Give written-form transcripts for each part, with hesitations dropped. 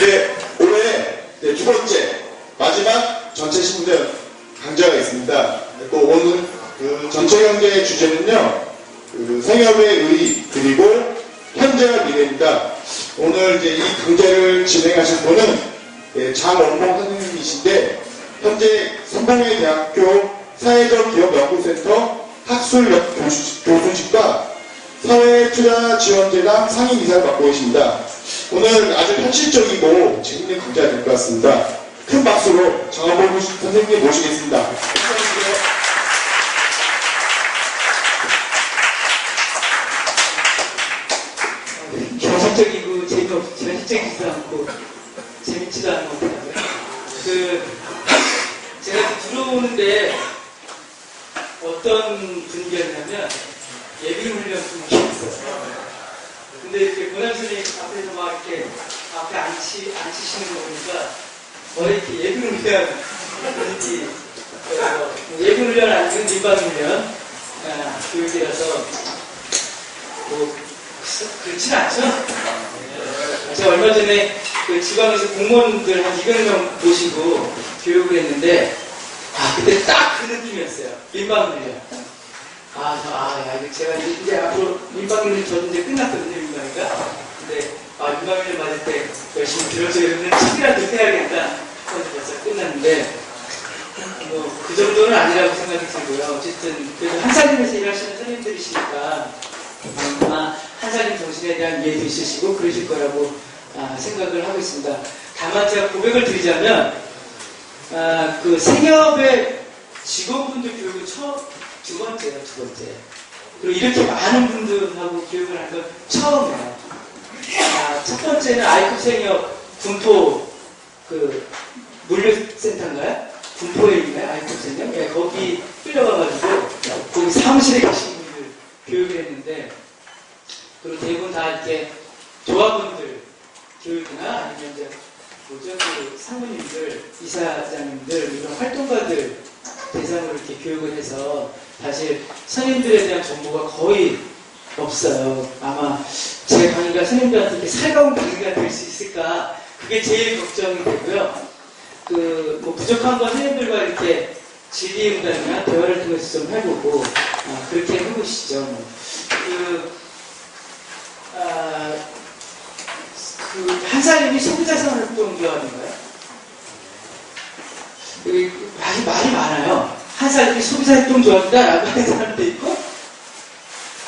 네, 올해 네, 두 번째 마지막 전체 신문대 강좌가 있습니다. 또 오늘 그 전체 강좌의 주제는요, 그 생협의 의 그리고 현재와 미래입니다. 오늘 이제 이 강좌를 진행하실 분은 예, 장원봉 선생님이신데 현재 삼봉회대학교 사회적기업연구센터 학술역 교수직과 사회투자지원재단 상임이사를 맡고 계십니다. 오늘 아주 현실적이고 재밌는 강좌가 될 것 같습니다. 큰 박수로 장원봉 선생님 모시겠습니다. 감사합니다. 현실적이고 현실적이지도 않고 재밌지도 않은 것 같아요. 제가 들어오는데 어떤 분위기였냐면 예비훈련 분위기였어요. 근데 이렇게 고남 선생님 앞에서 막 이렇게 앞에 앉히시는 거 보니까 거의 이렇게 예비훈련 분위기, 예비훈련 아니면 민방훈련 교육이라서 뭐 그렇진 않죠? 제가 얼마 전에 그 지방에서 공무원들 한 200명 모시고 교육을 했는데, 그때 딱 그 느낌이었어요. 민방훈련. 제가 이제 앞으로 민방훈련 저도 이제 끝났거든요, 민방위가. 근데, 민방훈련 맞을 때 열심히 들어줘야 되는 책이라도 해야겠다. 그래서 벌써 끝났는데, 그 정도는 아니라고 생각이 들고요. 어쨌든, 그래도 한살림에서 일하시는 선생님들이시니까, 아마 한살림 정신에 대한 이해도 있으시고 그러실 거라고 생각을 하고 있습니다. 다만 제가 고백을 드리자면 그 생협의 직원분들 교육은 두 번째예요. 그리고 이렇게 많은 분들하고 교육을 한 건 처음이에요. 첫 번째는 아이급 생협 군포 그 물류센터인가요? 군포에 있나요? 아이급 생협? 예, 거기 끌려가가지고 거기 사무실에 계신 분들 교육을 했는데, 그리고 대부분 다 이렇게 조합원들 교육이나 아니면 이제 그 상무님들, 이사장님들, 이런 활동가들 대상으로 이렇게 교육을 해서 사실 선생님들에 대한 정보가 거의 없어요. 아마 제 강의가 선생님들한테 이렇게 살가운 강의가 될 수 있을까, 그게 제일 걱정이 되고요. 뭐 부족한 건 선생님들과 이렇게 질의응답이나 대화를 통해서 좀 해보고 그렇게 해보시죠. 한살림이 소비자생활활동조합인가요? 말이 많아요. 한살림이 소비자활동조합이다라고 하는 사람도 있고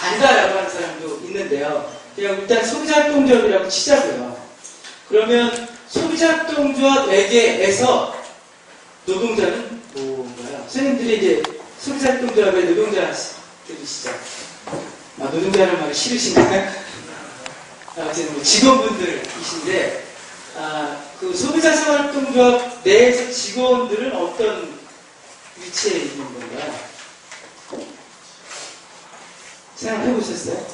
아니다라고 하는 사람도 있는데요. 그냥 일단 소비자활동조합이라고 치자고요. 그러면 소비자활동조합 외계에서 노동자는 뭔가요? 선생님들이 이제 소비자활동조합의 노동자들이시죠? 노동자라는 말이 싫으신가요? 어쨌든 직원분들이신데, 그 소비자생활활동조합 내에서 직원들은 어떤 위치에 있는 건가요? 생각해 보셨어요?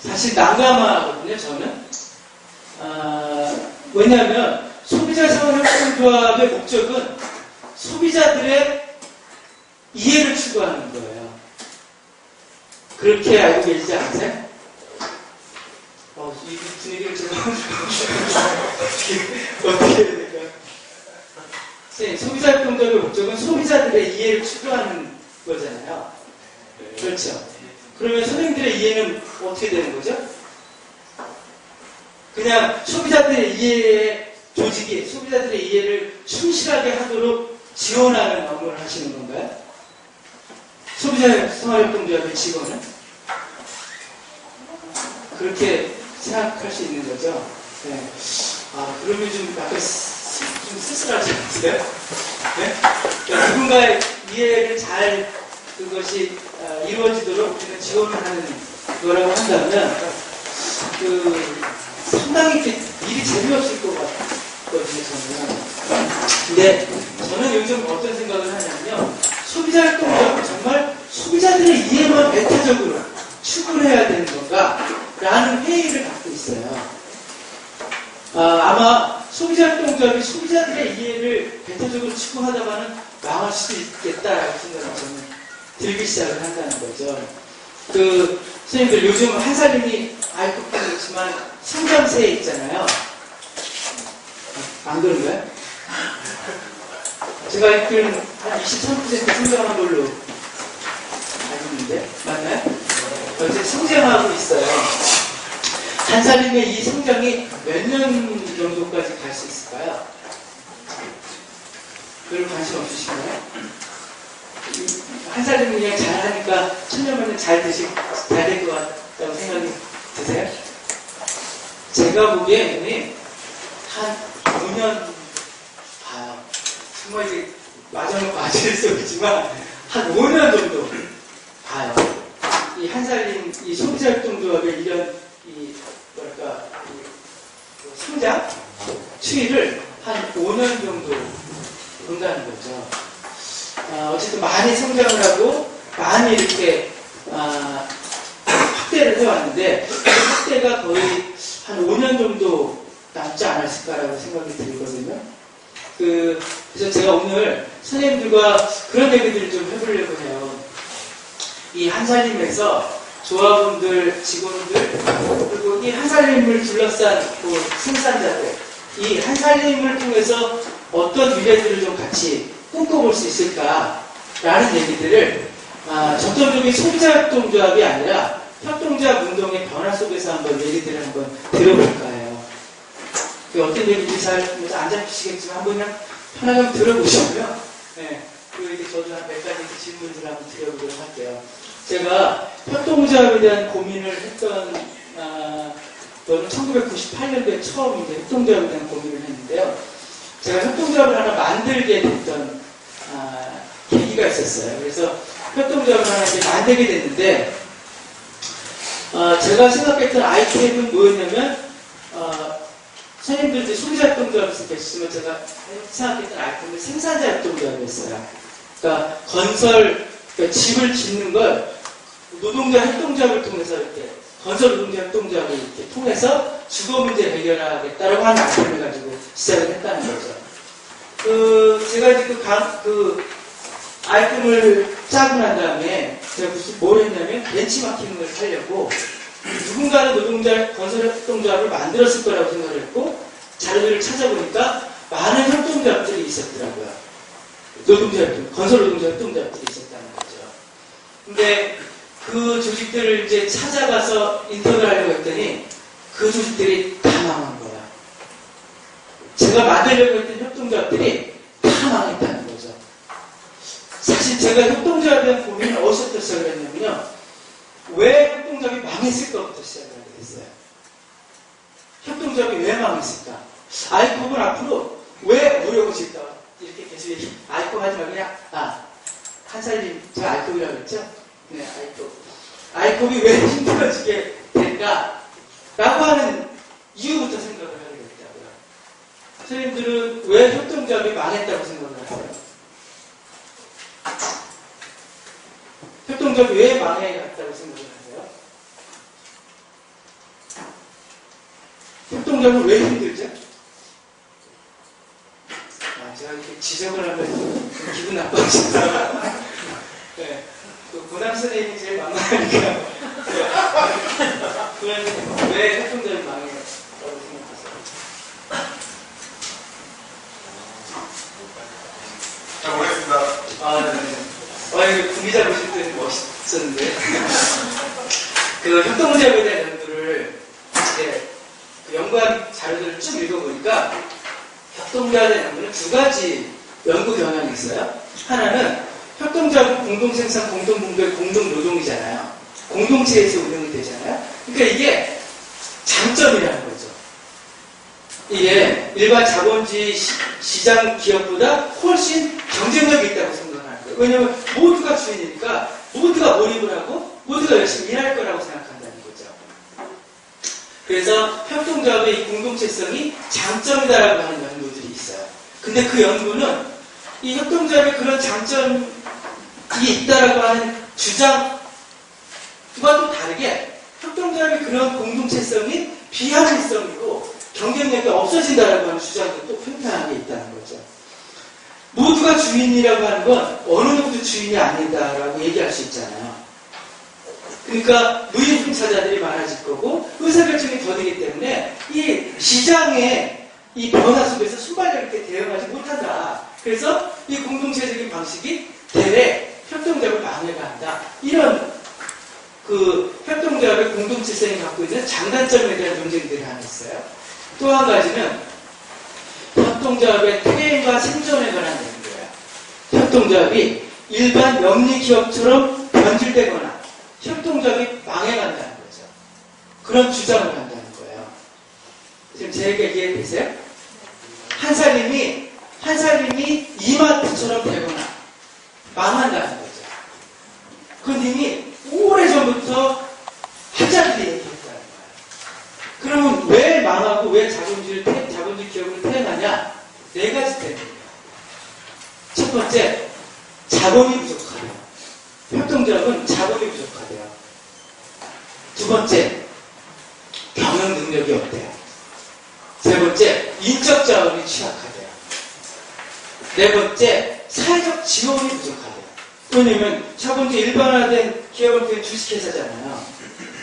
사실 난감하거든요, 저는. 왜냐하면 소비자생활활동조합의 목적은 소비자들의 이해를 추구하는 거예요. 그렇게 알고 계시지 않으세요? 이 분위기를 제가 어떻게 해야 될까요? 소비자활동조합의 목적은 소비자들의 이해를 추구하는 거잖아요. 그렇죠. 그러면 선생님들의 이해는 어떻게 되는 거죠? 그냥 소비자들의 이해의 조직이 소비자들의 이해를 충실하게 하도록 지원하는 업무를 하시는 건가요? 소비자생활활동조합의 직원은? 그렇게 생각할 수 있는 거죠. 네. 그러면 좀 약간 좀 쓸쓸하지 않으세요? 네? 그러니까 누군가의 이해를 잘 그것이 이루어지도록 우리가 지원을 하는 거라고 한다면 상당히 일이 재미없을 것 같거든요, 저는. 근데 저는 요즘 어떤 생각을 하냐면요. 소비자활동조합은 정말 소비자들의 이해만 배타적으로 추구를 해야 되는 건가? 라는 회의를 갖고 있어요. 아마 소비자활동조합이 소비자들의 이해를 배타적으로 추구하다가는 망할 수도 있겠다라고 생각을 저는 들기 시작을 한다는 거죠. 선생님들 요즘 한살림이 아이급도 그렇지만 상담세에 있잖아요. 안 그런가요? 제가 알기로는 한 23% 성장한 걸로 알고 있는데, 맞나요? 어제 성장하고 있어요. 한 살이면 이 성장이 몇 년 정도까지 갈 수 있을까요? 별 관심 없으신가요? 한 살이면 그냥 잘하니까 천년만년 잘 될 것 같다고 생각이 드세요? 제가 보기에는 한 5년 봐요. 정말 이제 마지막 맞을 수 없지만 한 5년 정도 봐요. 이 한 살인 이 소비자활동조합의 이런 이 뭐랄까 이 성장 추이를 한 5년 정도 본다는 거죠. 어쨌든 많이 성장을 하고 많이 이렇게 확대를 해왔는데 그 확대가 거의 한 5년 정도 남지 않았을까라고 생각이 들거든요. 그래서 제가 오늘 선생님들과 그런 얘기들을 좀 해보려고 해요. 이 한살림에서 조합원들, 직원들, 그리고 이 한살림을 둘러싼 그 생산자들, 이 한살림을 통해서 어떤 미래들을 좀 같이 꿈꿔볼 수 있을까라는 얘기들을 점점적인 소비자협동조합이 아니라 협동조합 운동의 변화 속에서 한번 얘기들을 한번 들어볼까 해요. 어떤 얘기인지 잘 안 잡히시겠지만 한번 그냥 편하게 들어보시고요. 네. 그리고 이제 저도 한 몇 가지 질문들을 한번 드려보도록 할게요. 제가 협동조합에 대한 고민을 했던 저는 1998년도에 처음 이제 협동조합에 대한 고민을 했는데요. 제가 협동조합을 하나 만들게 됐던 계기가 있었어요. 그래서 협동조합을 하나 이제 만들게 됐는데 제가 생각했던 아이템은 뭐였냐면 선생님들 이제 소비자협동조합에서 계시지만 제가 생각했던 아이템은 생산자협동조합이었어요. 그러니까 그러니까 집을 짓는 걸 노동자 협동조합을 통해서 이렇게 건설 노동자 협동조합을 이렇게 통해서 주거 문제 해결하겠다라고 하는 아이템을 가지고 시작을 했다는 거죠. 제가 이제 그 아이템을 짜고 난 다음에 제가 뭘 했냐면 벤치마킹을 하려고 누군가는 노동자 건설 협동조합을 만들었을 거라고 생각을 했고 자료들을 찾아보니까 많은 협동조합들이 있었더라고요. 건설 노동자 협동조합들이 있었다는 거죠. 근데 그 조직들을 이제 찾아가서 인터뷰를 하려고 했더니 그 조직들이 다 망한 거야. 제가 만들려고 했던 협동조합들이 다 망했다는 거죠. 사실 제가 협동조합에 대한 고민을 어디서부터 시작을 했냐면요. 왜 협동조합이 망했을까부터 시작을 하게 됐어요. 협동조합이 왜 망했을까? 아이콥은 앞으로 왜 어려워질까? 이렇게 계속 아이콥 하지 말고 그냥 한살림 제가 아이콥이라고 했죠? 네, 아이콥이 왜 힘들어지게 될까? 라고 하는 이유부터 생각을 하게 됐다고요. 선생님들은 왜 협동조합이 망했다고 생각을 하세요? 협동조합이 왜 망해갔다고 생각을 하세요? 협동조합은 왜 힘들죠? 제가 이렇게 지적을 하면 기분 나빠지더라고요. 네. 고남 선생님이 제일 만만하니까. 그러면 왜 협동조합이 망해갔다고 생각하세요? 잘 모르겠습니다. 네. 이거 구기자 보실 때는 멋있었는데. 그 협동조합에 대한 연구를 이제 그 연구한 자료들을 쭉 읽어보니까 협동조합에 대한 연구는 두 가지 연구 경향이 있어요. 하나는 협동조합은 공동생산, 공동분배, 공동노동이잖아요. 공동체에서 운영이 되잖아요. 그러니까 이게 장점이라는 거죠. 이게 일반 자본주의 시장 기업보다 훨씬 경쟁력이 있다고 생각하는 거예요. 왜냐하면 모두가 주인이니까 모두가 몰입을 하고 모두가 열심히 일할 거라고 생각한다는 거죠. 그래서 협동조합의 이 공동체성이 장점이다라고 하는 연구들이 있어요. 근데 그 연구는 이 협동조합의 그런 장점이 있다라고 하는 주장과 또 다르게 협동조합의 그런 공동체성이 비합리성이고 경쟁력이 없어진다라고 하는 주장도 또 팽팽하게 있다는 거죠. 모두가 주인이라고 하는 건 어느 누구도 주인이 아니다라고 얘기할 수 있잖아요. 그러니까 무임승차자들이 많아질 거고 의사결정이 더디기 때문에 이 시장에 이 변화 속에서 순발력 있게 대응하지 못한다. 그래서 이 공동체적인 방식이 대외 협동조합을 방해가 한다. 이런 그 협동조합의 공동체성이 갖고 있는 장단점에 대한 논쟁들이 하나 있어요. 또 한 가지는 협동조합의 퇴행과 생존에 관한 내용이에요. 협동조합이 일반 영리 기업처럼 변질되거나 협동조합이 망해간다는 거죠. 그런 주장을 한다는 거예요. 지금 제 얘기 이해되세요? 한 살림이 이마트처럼 되거나 망한다는 거죠. 그건 이미 오래전부터 학자들이 얘기했다는 거예요. 그러면 왜 망하고 왜 자본주의 기업을 퇴행하냐? 네 가지 때문이에요. 첫 번째, 자본이 부족하대요. 협동조합은 자본이 부족하대요. 두 번째, 경영 능력이 없대요. 세 번째, 인적 자원이 취약하대요. 네 번째, 사회적 지원이 부족하대요. 왜냐면 자본주의 일반화된 기업은 주식회사잖아요.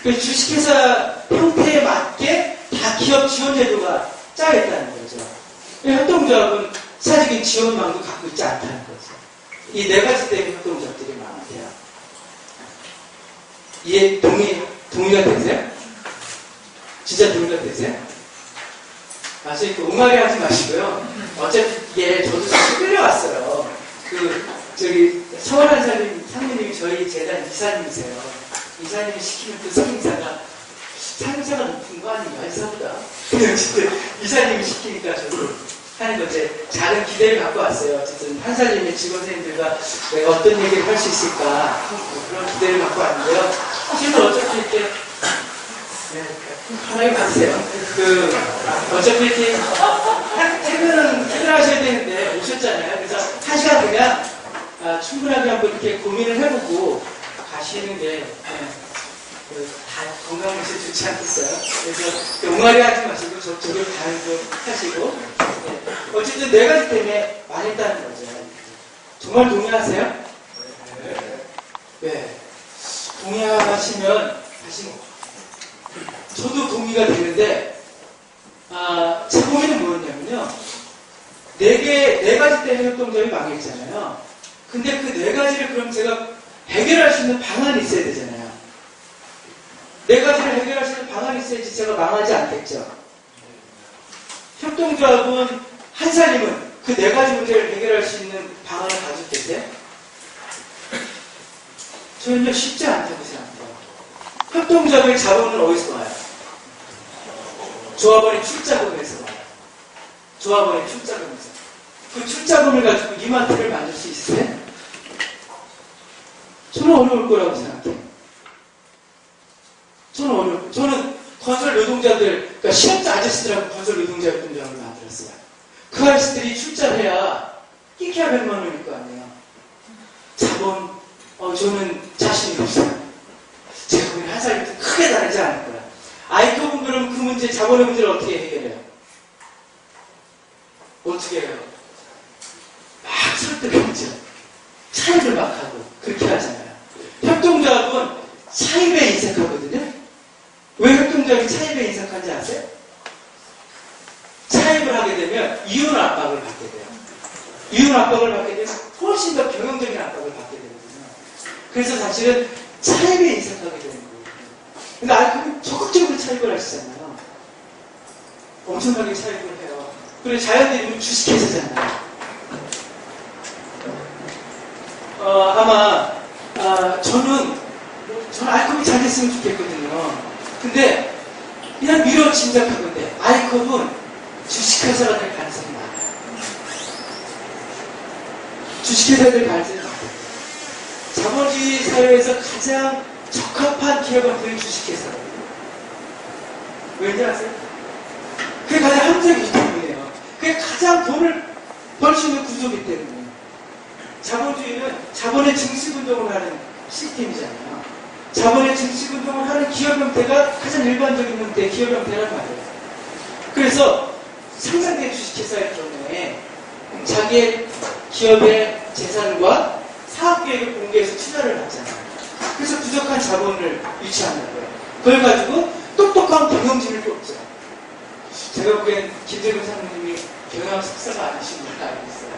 그 주식회사 형태에 맞게 다 기업 지원 제도가 짜여있다는 거죠. 협동조합은 사회적인 지원망도 갖고 있지 않다는 거죠. 이 네 가지 때문에 협동조합들이 많아요. 이해 동의가 되세요? 진짜 동의가 되세요? 사실 그 옹알이 하지 마시고요. 어차피 이게 저도 사실 끌려왔어요. 서울 상무님이 저희 재단 이사님이세요. 이사님이 시키면 그 상임사가 높은 거 아닌가, 이사보다. 근데 어쨌든 이사님이 시키니까 저도 하는 거지. 작은 기대를 갖고 왔어요. 어쨌든 한살림의 직원 선생님들과 내가 어떤 얘기를 할 수 있을까, 그런 기대를 갖고 왔는데요. 실은 어차피 이렇게, 편하게 가세요. 어차피 이렇게, 퇴근하셔야 되는데 오셨잖아요. 그래서 1시간 그냥, 충분하게 한번 이렇게 고민을 해보고 가시는 게, 다 건강에 좋지 않겠어요? 그래서 옹알이 하지 마시고 저쪽으로 가는 거 하시고, 어쨌든 네 가지 때문에 망했다는 거죠. 정말 동의하세요? 네. 동의하시면 사실 저도 동의가 되는데, 제 고민은 뭐였냐면요. 네 가지 때문에 협동조합이 망했잖아요. 근데 그 네 가지를 그럼 제가 해결할 수 있는 방안이 있어야 되잖아요. 네 가지를 해결할 수 있는 방안이 있어야지 제가 망하지 않겠죠. 협동조합은 한살림은 그 네 가지 문제를 해결할 수 있는 방안을 가지고 계세요? 저는요 쉽지 않다고 생각해요. 협동조합의 자본은 어디서 와요? 조합원의 출자금에서 와요. 조합원의 출자금에서. 그 출자금을 가지고 이마트를 만들 수 있어요? 저는 어려울 거라고 생각해요. 저는 건설 노동자들, 그러니까 실업자 아저씨들하고 건설 노동자 협동조합을 만들었어요. 그 아저씨들이 출자를 해야 끼케야 100만 원일 거 아니에요. 자본, 저는 자신이 없어요. 제가 보기엔 한 살부터 크게 다르지 않을 거야. 아이커분 그럼 그 문제, 자본의 문제를 어떻게 해결해요? 어떻게 해요? 막 설득했죠. 차입을 막 하고 그렇게 하잖아요. 협동조합은 차입에 인색하거든요. 왜 협동조합이 차입에 인색한지 아세요? 차입을 하게 되면 이윤 압박을 받게 돼요. 이윤 압박을 받게 되면 훨씬 더 경영적인 압박을 받게 되거든요. 그래서 사실은 차입에 인색하게 되는 거예요. 근데 알코올은 적극적으로 차입을 하시잖아요. 엄청나게 차입을 해요. 그리고 자연들이면 주식회사잖아요. 저는 알컵이 잘 됐으면 좋겠거든요. 근데 그냥 미뤄 짐작하건데 알컵은 주식회사가 될 가능성이 많아요. 주식회사가 될 가능성이 많아요. 자본주의 사회에서 가장 적합한 기업은 그게 주식회사거든요. 왠지 아세요? 그게 가장 합리적이기 때문이에요. 그게 가장 돈을 벌 수 있는 구조이기 때문에. 자본주의는 자본의 증식운동을 하는 시스템이잖아요. 자본의 증식운동을 하는 기업 형태가 가장 일반적인 형태의 기업 형태란 말이에요. 그래서 상장된 주식회사의 경우에 자기의 기업의 재산과 사업계획을 공개해서 투자를 하잖아요. 그래서 부족한 자본을 유치한다고요. 그걸 가지고 똑똑한 경영진을 뽑죠. 제가 보기엔 김재근 사모님이 경영학 석사가 아니신 걸로 알고 있어요.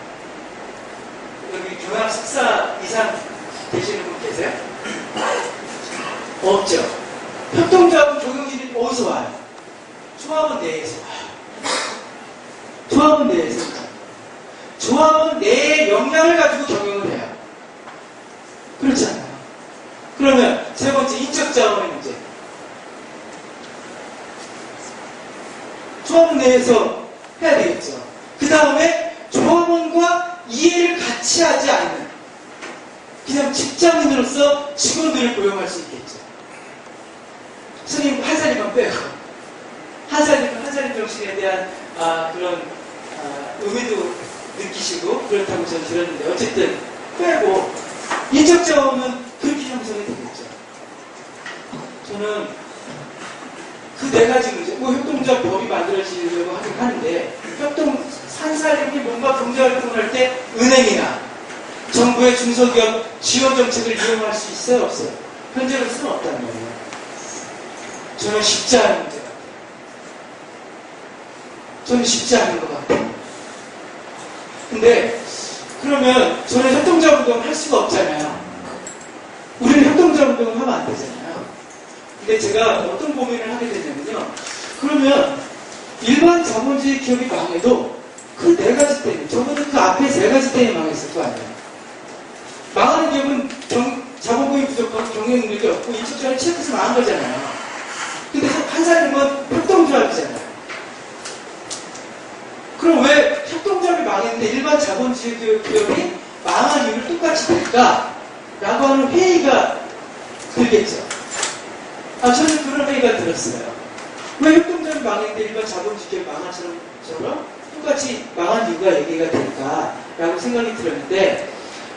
여기 경영학 석사 이상 되시는 분 계세요? 없죠. 협동조합은 적용질이 어디서 와요? 조합원 내에서 와요. 조합원 내에서 와요. 조합원 내의 역량을 가지고 경영을 해요. 그렇지 않아요? 그러면 세 번째 인적 자원의 문제. 조합원 내에서 해야 되겠죠. 그 다음에 조합원과 이해를 같이 하지 않는 그냥 직장인으로서 직원들을 고용할 수 있겠죠. 스님 한 살이만 빼고 한 살이 정신에 대한 그런 의미도 느끼시고 그렇다고 저는 들었는데 어쨌든 빼고 인적 자원은 그렇게 형성이 되겠죠. 저는 그 네 가지 문제, 뭐 협동조합 법이 만들어지려고 하긴 하는데 산사람이 뭔가 경제활동을 할 때 은행이나 정부의 중소기업 지원 정책을 이용할 수 있어요, 없어요? 현재로서는 없다는 거예요. 저는 쉽지 않은 문제 같아요. 저는 쉽지 않은 것 같아요. 근데 그러면 저는 협동조합 운동을 할 수가 없잖아요. 우리는 협동조합 운동을 하면 안 되잖아요. 근데 제가 어떤 고민을 하게 되냐면요. 그러면 일반 자본주의 기업이 망해도 그 네 가지 때문에, 저번에 그 앞에 세 가지 때문에 망했을 거 아니에요. 망하는 기업은 자본금이 부족하고 경영 능력이 없고 인적자를 취약해서 망한 거잖아요. 근데 한 사람은 협동조합이잖아요. 그럼 왜 협동조합이 망했는데 일반 자본주의 기업이 망한 이유를 똑같이 될까? 라고 하는 회의가 들겠죠. 저는 그런 회의가 들었어요. 왜 협동조합이 망했는데 일반 자본주의 기업이 망한 것처럼 똑같이 망한 이유가 얘기가 될까? 라고 생각이 들었는데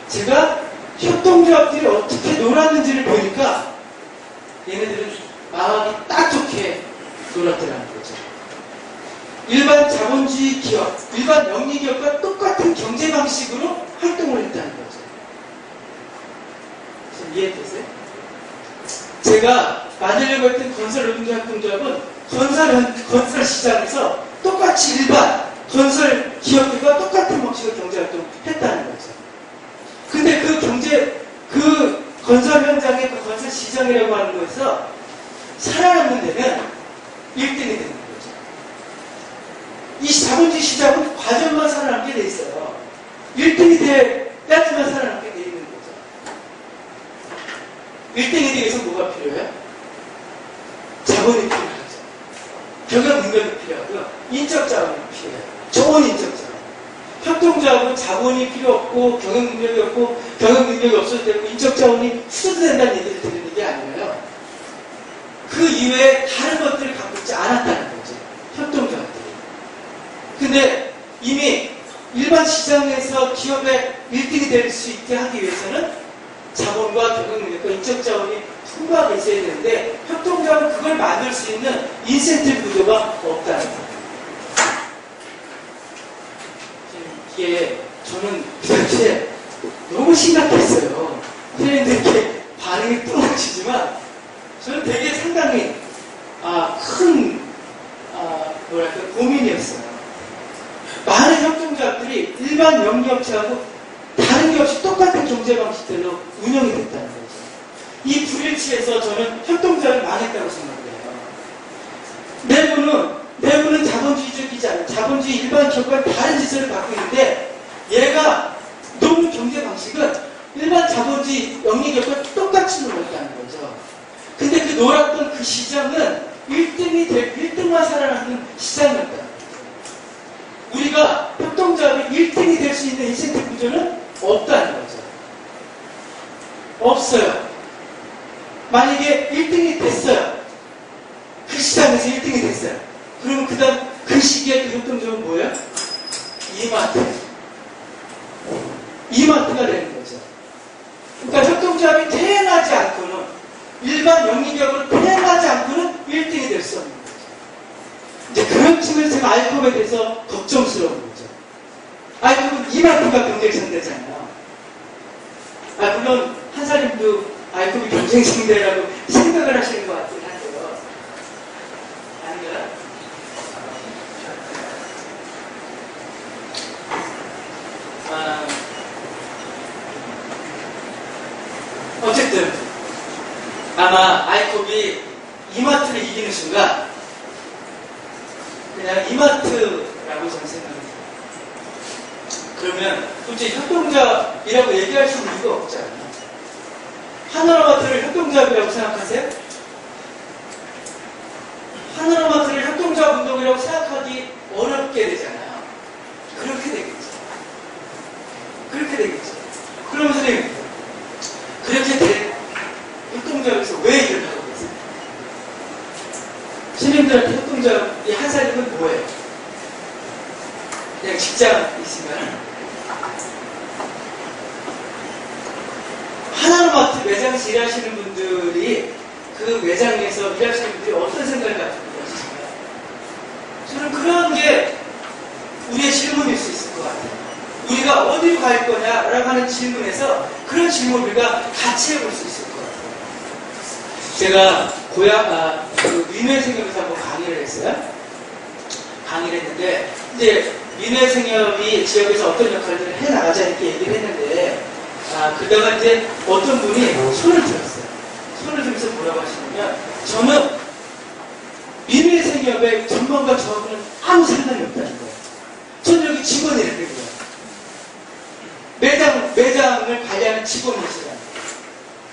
제가 협동조합들이 어떻게 놀았는지를 보니까 얘네들은 망하기 딱 좋게 놀았더라는 거죠. 일반 자본주의 기업, 일반 영리기업과 똑같은 경제 방식으로 활동을 했다는 거죠. 지금 이해되세요? 제가 만들려고 했던 건설 노동자 협동조합은 건설 시장에서 똑같이 일반 건설 기업들과 똑같은 방식으로 경제활동을 했다는 거죠. 근데 그 건설 현장의 그 건설 시장이라고 하는 거에서 살아남는 데는 1등이 되는 거죠. 이 자본주의 시장은 과정만 살아남게 돼 있어요. 1등이 돼야지만 살아남게 돼 있는 거죠. 1등이 되기 위해서 뭐가 필요해요? 자본이 필요하죠. 경영 능력이 필요하고요. 인적 자원이 필요해요. 좋은 인적 자원. 협동조합은 자본이 필요 없고 경영 능력이 없고 경영 능력이 없어도 되고 인적 자원이 수도 된다는 얘기를 드리는 게 아니라요. 그 이외에 다른 것들을 갖고 있지 않았다는 거죠. 협동조합들이. 근데 이미 일반 시장에서 기업의 1등이 될 수 있게 하기 위해서는 자본과 경영 능력과 인적 자원이 풍부하게 있어야 되는데 협동조합은 그걸 만들 수 있는 인센티브 구조가 없다는 거예요. 이게 저는 그때 너무 심각했어요. 선생님들 이렇게 반응이 뚫어지지만 저는 되게 상당히 큰 뭐랄까 고민이었어요. 많은 협동조합들이 일반 영리업체하고 다른 게 없이 똑같은 경제 방식대로 운영이 됐다는 거죠. 이 불일치에서 저는 협동조합이 망했다고 생각해요. 내부는 자본주의적이지 않아요. 자본주의 일반 기업과 다른 질서를 갖고 있는데 얘가 노는 경제 방식은 일반 자본주의 영리기업과 똑같이 놀았다는 거죠. 근데 그 놀았던 그 시장은 1등만 살아남는 시장이었다는 거죠. 우리가 협동조합이 1등이 될 수 있는 인센티브 구조는 없다는 거죠. 없어요. 만약에 1등이 됐어요. 그 시장에서 1등이 됐어요. 그러면 그 시기에 그 협동조합은 뭐예요? 이마트가 되는 거죠. 그러니까 협동조합이 태어나지 않고는 일반 영리기업으로 태어나지 않고는 1등이 될 수 없는 거죠. 이제 그런 측면에서 제가 알코올에 대해서 걱정스러운 거죠. 알코올은 이마트가 경쟁 상대잖아요. 물론 한사님도 알코올이 경쟁 상대라고 생각을 하시는 것 같긴 한데요. 아닌가요? 아마 아이콥이 이마트를 이기는 순간 그냥 이마트라고 저는 생각합니다. 그러면 도대체 협동조합이라고 얘기할 수 있는 이유가 없잖아요. 하나로마트를 협동조합이라고 생각하세요? 하나로마트를 협동조합 운동이라고 생각하기 어렵게 되잖아요. 그렇게 되겠죠. 그렇게 되겠죠. 그럼 선생님, 그렇게 된 협동조합에서 왜 일을 하고 계세요? 선생님들한테 협동조합이 한 살림은 뭐예요? 그냥 직장 있으면 하나로마트 매장에서 일하시는 분들이 그 매장에서 일하시는 분들이 어떤 생각을 가지고 계실까요? 저는 그런 게 우리의 질문일 수 있을 것 같아요. 우리가 어디로 갈 거냐라고 하는 질문에서 그런 질문을 우리가 같이 해볼 수 있을 것 같아요. 제가 그 민회생협에서 한번 강의를 했어요. 강의를 했는데 이제 민회생협이 지역에서 어떤 역할들을 해나가자 이렇게 얘기를 했는데 그다가 이제 어떤 분이 손을 들었어요. 손을 들면서 뭐라고 하시냐면 저는 민회생협의 전망과 저하고는 아무 상관이 없다는 거예요. 저는 여기 직원이라는 거예요. 매장을 관리하는 직원이시잖아요.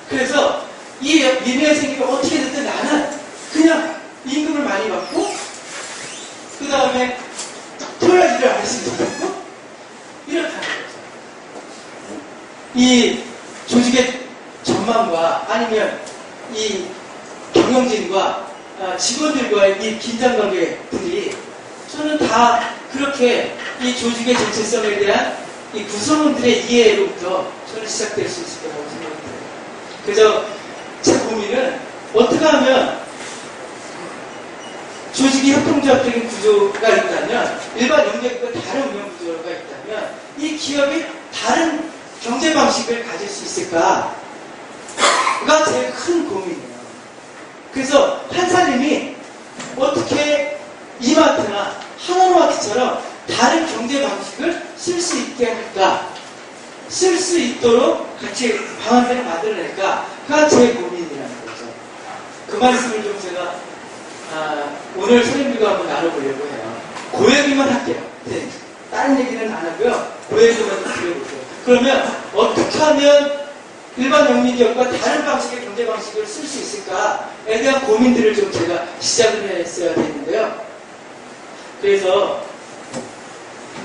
그래서 이 민회생협이 어떻게 됐든 나는 그냥 임금을 많이 받고 그 다음에 토요일 일을 안 했으면 좋겠고 이렇다는 거죠. 이 조직의 전망과 아니면 이 경영진과 직원들과의 이 긴장관계들이 저는 다 그렇게 이 조직의 정체성에 대한 이 구성원들의 이해로부터 저는 시작될 수 있을 거라고 생각합니다. 그래서 제 고민은 어떻게 하면 조직이 협동조합적인 구조가 있다면 일반 영역과 다른 운영 구조가 있다면 이 기업이 다른 경제 방식을 가질 수 있을까가 제일 큰 고민이에요. 그래서 한살림이 어떻게 이마트나 하나로마트처럼 다른 경제 방식을 쓸 수 있게 할까, 쓸 수 있도록 같이 방안들을 만들어낼까가 제 고민이라는 거죠. 그 말씀을 좀 제가 오늘 선생님들과 한번 나눠보려고 해요. 그 얘기만 할게요. 네. 다른 얘기는 안 하고요. 그 얘기만 좀 드려볼게요. 그러면 어떻게 하면 일반 영리기업과 다른 방식의 경제 방식을 쓸 수 있을까에 대한 고민들을 좀 제가 시작을 했어야 되는데요. 그래서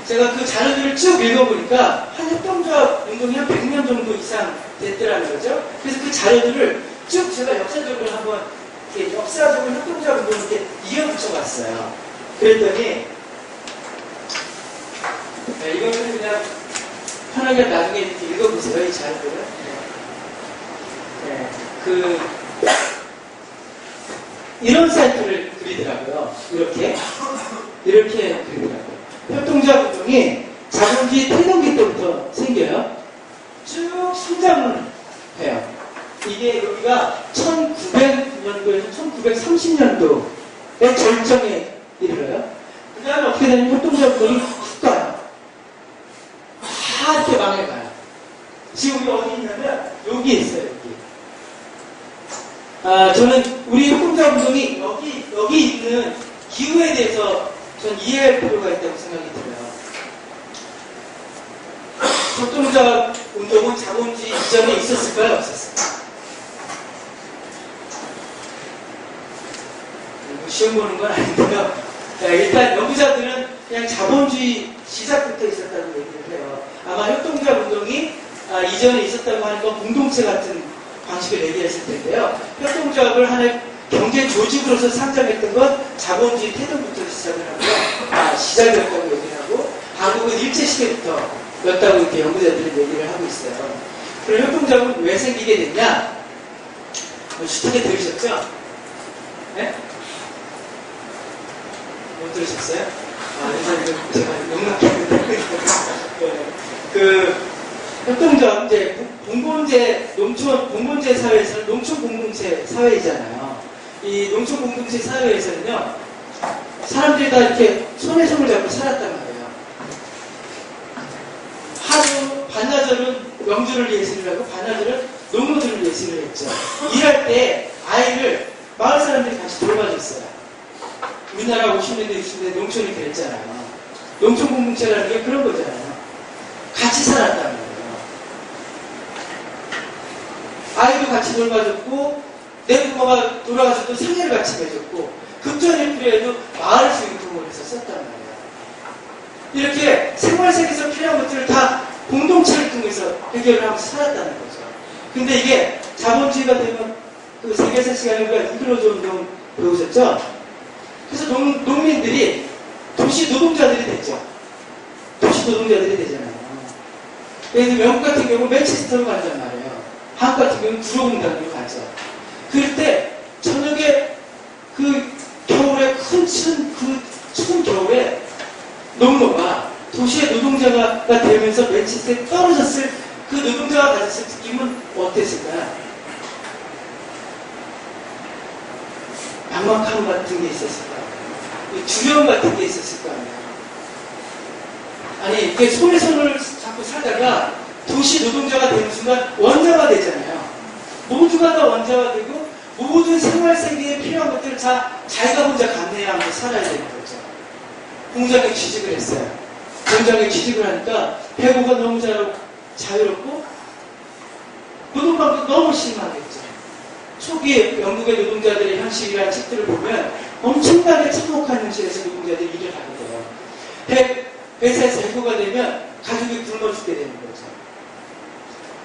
제가 그 자료들을 쭉 읽어보니까 한 협동조합 운동이 한 100년 정도 이상 됐더라는 거죠. 그래서 그 자료들을 쭉 제가 역사적으로 한번 이렇게 역사적으로 협동조합 운동을 이렇게 이어붙여봤어요. 그랬더니 이거는 그냥 편하게 나중에 이렇게 읽어보세요. 이 자료들은. 이런 사이클을 그리더라고요. 이렇게 그리더라고요. 협동조합 운동이 자본주의 태동기 때부터 생겨요. 쭉 성장을 해요. 이게 여기가 1900년도에서 1930년도의 절정에 이르러요. 그 다음에 어떻게 되냐면 협동조합 운동이 훅 가요. 다 이렇게 망해가요. 지금 우리 어디 있냐면 여기 있어요. 여기. 저는 우리 협동조합 운동이 여기 있는 기후에 대해서 전 이해할 필요가 있다고 생각이 들어요. 협동조합 운동은 자본주의 이전에 있었을까요? 없었을까요? 시험 보는 건 아닌데요. 일단 연구자들은 그냥 자본주의 시작부터 있었다고 얘기를 해요. 아마 협동조합 운동이 이전에 있었다고 하는 건 공동체 같은 방식을 얘기했을 텐데요. 협동조합을 하나의 경제 조직으로서 상장했던 건 자본주의 태동부터 시작을 하고요. 시작이었다고 얘기를 하고 한국은 일제시대부터였다고 이렇게 연구자들은 얘기를 하고 있어요. 그럼 협동조합은 왜 생기게 됐냐? 슈타게 들으셨죠? 네? 못 들으셨어요? 이제 제가 용납했는데 협동조합 이제 공공재 공공재 사회에서는 농촌 공동체 사회이잖아요. 이 농촌 공동체 사회에서는요 사람들이 다 이렇게 손에 손을 잡고 살았단 말이에요. 하루 반나절은 명주를 위해서 일하고 반나절은 농노들을 예시를 했죠. 일할 때 아이를 마을 사람들이 같이 돌봐줬어요. 우리나라 50년대, 60년대 농촌이 그랬잖아요. 농촌 공동체라는 게 그런 거잖아요. 같이 살았다는 거예요. 아이도 같이 돌봐줬고, 내 부모가 돌아가서도 상해를 같이 해줬고, 급전이 필요해도 마을 수익금을 해서 썼단 말이에요. 이렇게 생활세계에서 필요한 것들을 다 공동체를 통해서 해결을 하면서 살았다는 거죠. 근데 이게 자본주의가 되면 그 세계사 시간에 우리가 이끌어줘 운동 배우셨죠? 그래서 농민들이 도시 노동자들이 됐죠. 도시 노동자들이 되잖아요. 그래서 영국 같은 경우 맨체스터로 간단 말이에요. 한국 같은 경우는 구로공단으로 가죠. 그럴 때 저녁에 그 겨울에 추운 겨울에 농노가 도시의 노동자가 되면서 맨체스터에 떨어졌을 그 노동자가 가졌을 느낌은 어땠을까요? 막막함 같은 게 있었을까요? 두려움 같은 게 있었을 거 아니에요. 아니, 이게 손에 손을 잡고 살다가 도시 노동자가 되는 순간 원자가 되잖아요. 모두가 다 원자가 되고 모든 생활 세계에 필요한 것들을 자기가 혼자 감내하면서 살아야 되는 거죠. 공장에 취직을 했어요. 공장에 취직을 하니까 배고가 너무 자유롭고 노동방도 너무 심하겠죠. 초기에 영국의 노동자들의 현실이라는 책들을 보면 엄청나게 참혹한 현실에서 노동자들이 일을 하게 돼요. 회사에서 해고가 되면 가족이 굶어 죽게 되는 거죠.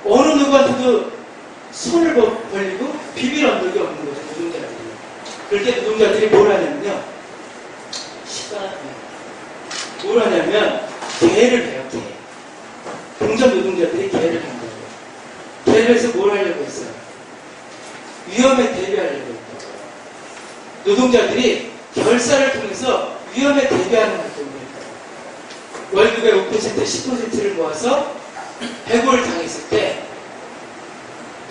어느 누구한테도 손을 벌리고 비빌 언덕이 없는 거죠, 노동자들이. 그럴 때 노동자들이 뭘 하냐면요. 뭘 하냐면 계를 해요, 계. 공장 노동자들이 계를 한 거예요. 계를 해서 뭘 하려고 했어요? 위험에 대비하려고 했다고요. 노동자들이 결사를 통해서 위험에 대비하는 활동을 했다고요. 월급의 5%, 10%를 모아서 해고를 당했을 때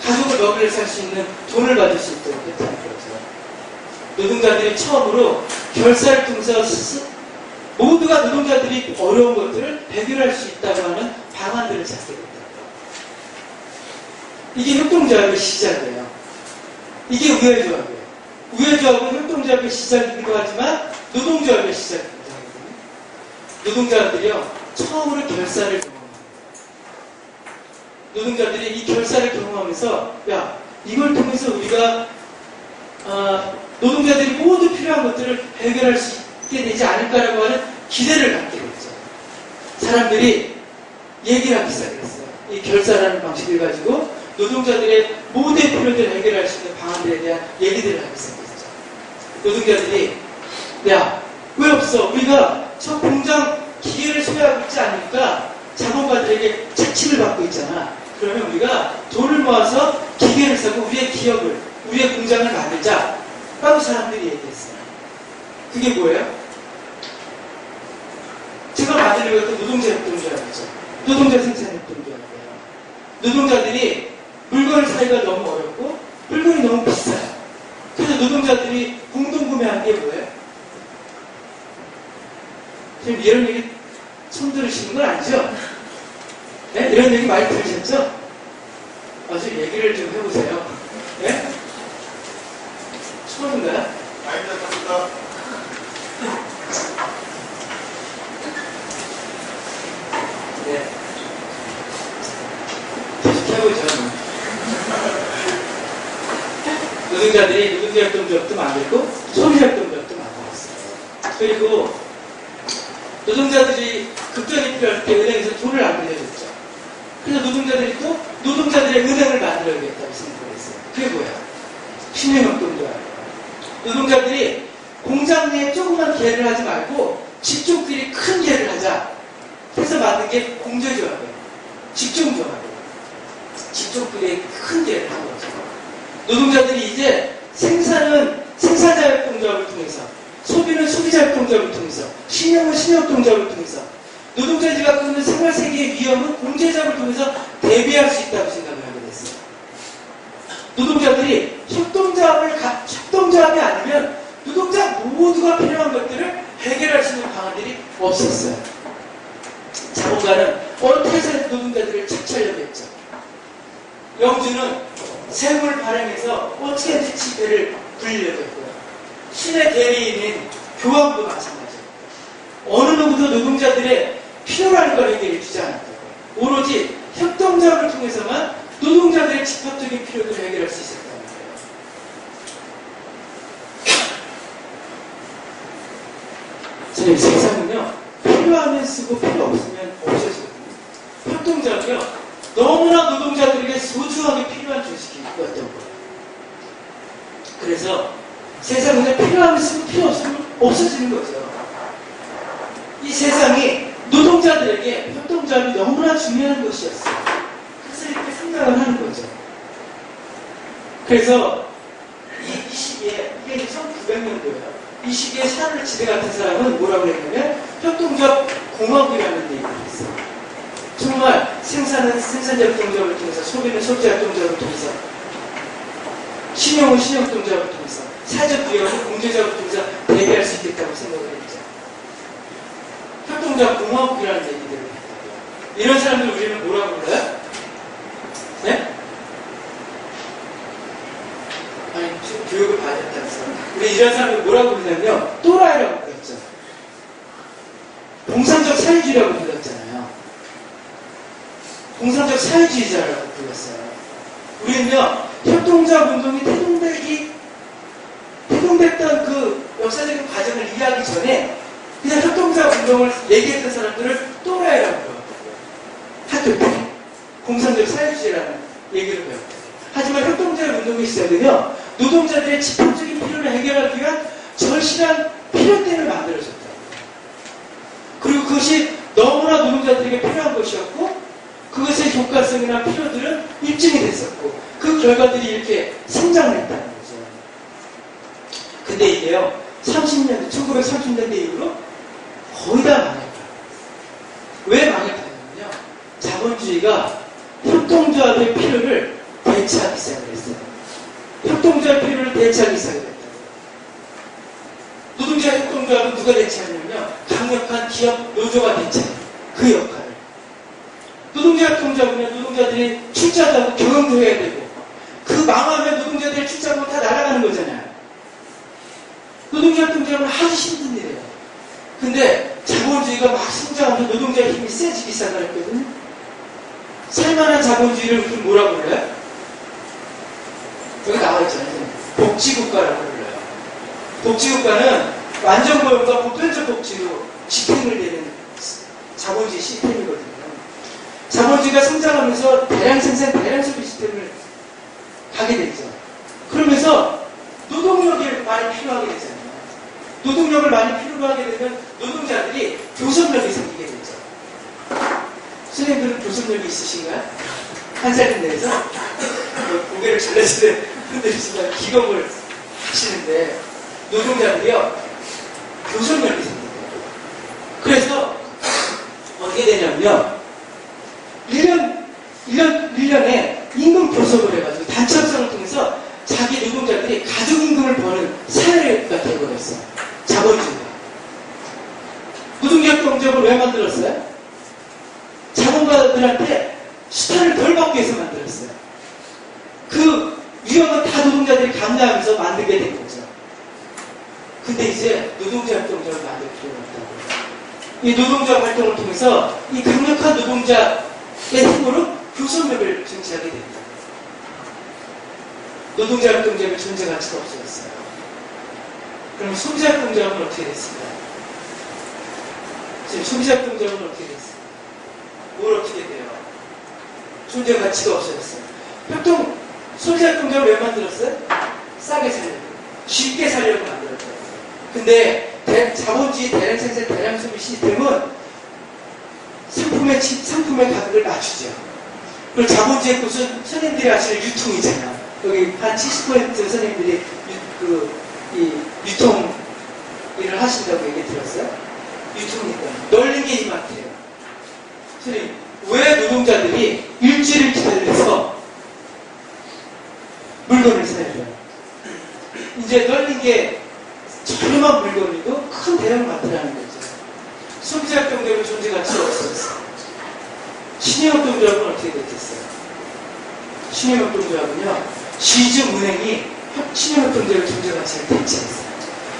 가족을 먹여 살 수 있는 돈을 받을 수 있도록 했다는 거죠. 노동자들이 처음으로 결사를 통해서 모두가 노동자들이 어려운 것들을 해결할 수 있다고 하는 방안들을 찾게 됐다고요. 이게 협동조합의 시작이에요. 이게 우회조합이에요. 우회조합은 협동조합의 시작이기도 하지만 노동조합의 시작이기도 하거든요. 노동자들이요, 처음으로 결사를 경험합니다. 노동자들이 이 결사를 경험하면서, 야, 이걸 통해서 우리가, 노동자들이 모두 필요한 것들을 해결할 수 있게 되지 않을까라고 하는 기대를 갖게 됐죠. 사람들이 얘기를 하기 시작했어요. 이 결사라는 방식을 가지고 노동자들의 모든 필요들을 해결할 수 있는 방안들에 대한 얘기들을 하기 시작했죠. 노동자들이, 야, 왜 없어? 우리가 저 공장 기계를 소유하고 있지 않으니까 자본가들에게 착취를 받고 있잖아. 그러면 우리가 돈을 모아서 기계를 사고 우리의 기업을, 우리의 공장을 만들자. 라고 사람들이 얘기했어요. 그게 뭐예요? 제가 만들려고 했던 노동자 협동조합이죠. 노동자 생산 협동조합이에요. 노동자들이 물건을 사기가 너무 어렵고 물건이 너무 비싸요. 그래서 노동자들이 공동구매한 게 뭐예요? 지금 이런 얘기 처음 들으시는 건 아니죠? 네? 이런 얘기 많이 들으셨죠? 아주 얘기를 좀 해보세요. 네? 처음인가요? 많이 들었습니다. 네. 계속 해보죠. 노동자들이 노동자협동조합도 만들고 소비자협동조합도 만들었어요. 그리고 노동자들이 급전이 필요할 때 은행에서 돈을 안 빌려줬죠. 그래서 노동자들이 또 노동자들의 은행을 만들어야겠다고 생각을 했어요. 그게 뭐야? 신용협동조합. 노동자들이 공장 내에 조그만 계획을 하지 말고 직종끼리 큰 계획을 하자. 해서 만든 게 공제조합이에요. 직종조합이에요. 직종끼리 큰 계획을 한 거죠. 노동자들이 이제 생산은 생산자협동조합을 통해서, 소비는 소비자협동조합을 통해서, 신용은 신용협동조합을 통해서, 노동자들이 갖고 있는 생활세계의 위험은 공제조합을 통해서 대비할 수 있다고 생각을 하게 됐어요. 노동자들이 협동조합이 아니면 노동자 모두가 필요한 것들을 해결할 수 있는 방안들이 없었어요. 자본가는 어떻게 해서 노동자들을 착취하려고 했죠. 영주는 세금을 발행해서 어떻게든지 지배를 불리려고 했고요. 신의 대리인인 교황도 마찬가지예요. 어느 누구도 노동자들의 필요라는 걸 해결해 주지 않았다고. 오로지 협동작업을 통해서만 노동자들의 집합적인 필요를 해결할 수 있었다는 거예요. 선생님, 세상은요, 필요하면 쓰고 필요 없으면 없어지거든요. 협동작업이요, 너무나 노동자들에게 소중하게 필요한 조직이었던 거예요. 그래서 세상은 필요하면 쓰고 필요 없으면 없어지는 거죠. 이 세상이 노동자들에게 협동작업이 너무나 중요한 것이었어요. 그래서 이렇게 생각을 하는 거죠. 그래서 이 시기에, 이게 1900년도예요. 이 시기에 샤를르 지대 같은 사람은 뭐라고 했냐면 협동작 공업이라는 얘기를 했어요. 정말 생산자 협동작업을 통해서, 소비는 소비자 협동작업을 통해서, 신용은 신용 협동작업을 통해서, 사회적 부여는 공제작업을 통해서 대비할 수 있겠다고 생각을 했죠. 협동작 공업이라는 얘기들을 했다고요. 이런 사람들 우리는 뭐라고 불러요? 네? 아니, 교육을 받았다면서. 우리 이런 사람들 뭐라고 부르냐면요, 또라이라고 불렀죠. 공산적 사회주의라고 불렀잖아요. 공산적 사회주의자라고 불렀어요. 우리는요, 협동작 운동이 태동됐던 그 역사적인 과정을 이해하기 전에 그냥 협동작 운동을 얘기했던 사람들을 또라이라고 불렀다고요. 학교 때 공산적 사회주의라는 얘기를 배웠다. 하지만 협동작 운동의 시작은요, 노동자들의 집합적인 필요를 해결하기 위한 절실한 필요템을 만들어줬다. 그리고 그것이 너무나 노동자들에게 필요한 것이었고, 그것의 효과성이나 필요들은 입증이 됐었고, 그 결과들이 이렇게 성장을 했다는 거죠. 근데 이게요, 1930년대 이후로 거의 다 망했다. 왜 망했다냐면요, 자본주의가 협동조합의 필요를 대체하기 시작을 했어요. 협동조합의 필요를 대체하기 시작했다고. 노동자 협동조합은 누가 대체하냐면요, 강력한 기업 노조가 대체해요. 그 역할을. 노동자 협동조합은요, 노동자들이 출자도 하고 경영도 해야 되고, 그 망하면 노동자들이 출자하고 다 날아가는 거잖아요. 노동자 협동조합은 하기 힘든 일이에요. 근데 자본주의가 막 성장하면서 노동자의 힘이 세지기 시작을 했거든요. 살만한 자본주의를 우리 뭐라고 불러요? 여기 나와있잖아요. 복지국가라고 불러요. 복지국가는 완전고용과 보편적 복지로 집행을 되는 자본주의 시스템이거든요. 자본주의가 성장하면서 대량 생산, 대량 소비 시스템을 가게 되죠. 그러면서 노동력이 많이 필요하게 되잖아요. 노동력을 많이 필요로 하게 되면 노동자들이 교섭력이 생기게 되죠. 선생님들은 교섭력이 있으신가요? 한 살 내에서 고개를 절레절레 흔들리시면 기겁을 하시는데, 노동자들이요, 교섭력이 생겨요. 그래서 어떻게 되냐면요, 1년에 임금 교섭을 해가지고 단체 협상을 통해서 자기 노동자들이 가족임금을 버는 사회가 되어버렸어요. 자본주의가. 노동자협동조합을 왜 만들었어요? 자본가들한테 수탈을 덜 받기 위해서 만들었어요. 그 위험은 다 노동자들이 감내하면서 만들게 된 거죠. 근데 이제 노동자협동조합을 만들 필요가 없다고. 이 노동조합 활동을 통해서 이 강력한 노동자의 힘으로 교섭력을 정치하게 됐다. 노동자협동조합의 존재 가치가 없어졌어요. 그럼 소비자협동조합은 어떻게 됐습니까? 지금 소비자협동조합은 어떻게 됐어요? 뭘 어떻게 돼요? 존재 가치가 없어졌어요. 소비자협동조합을 왜 만들었어요? 싸게 살려고, 쉽게 살려고 만들었어요. 근데 자본주의 대량 생산, 대량 소비 시스템은 상품의 가격을 낮추죠. 그리고 자본주의 곳은 선생님들이 아시는 유통이잖아요. 여기 한 70% 선생님들이 유통 일을 하신다고 얘기 들었어요? 유통이니까. 널린 게 이마트예요. 선생님, 왜 노동자들이 일주일을 기다려서 물건을 사야 돼요? 이제 널린 게 저렴한 물건이고 큰 대형 마트라는 거죠. 소비자협동조합의 존재 가치가 없어졌어요. 신협동조합은 어떻게 됐겠어요? 신용협동조합은요, 시중은행이 신용협동조합의 존재가치를 대체했어요.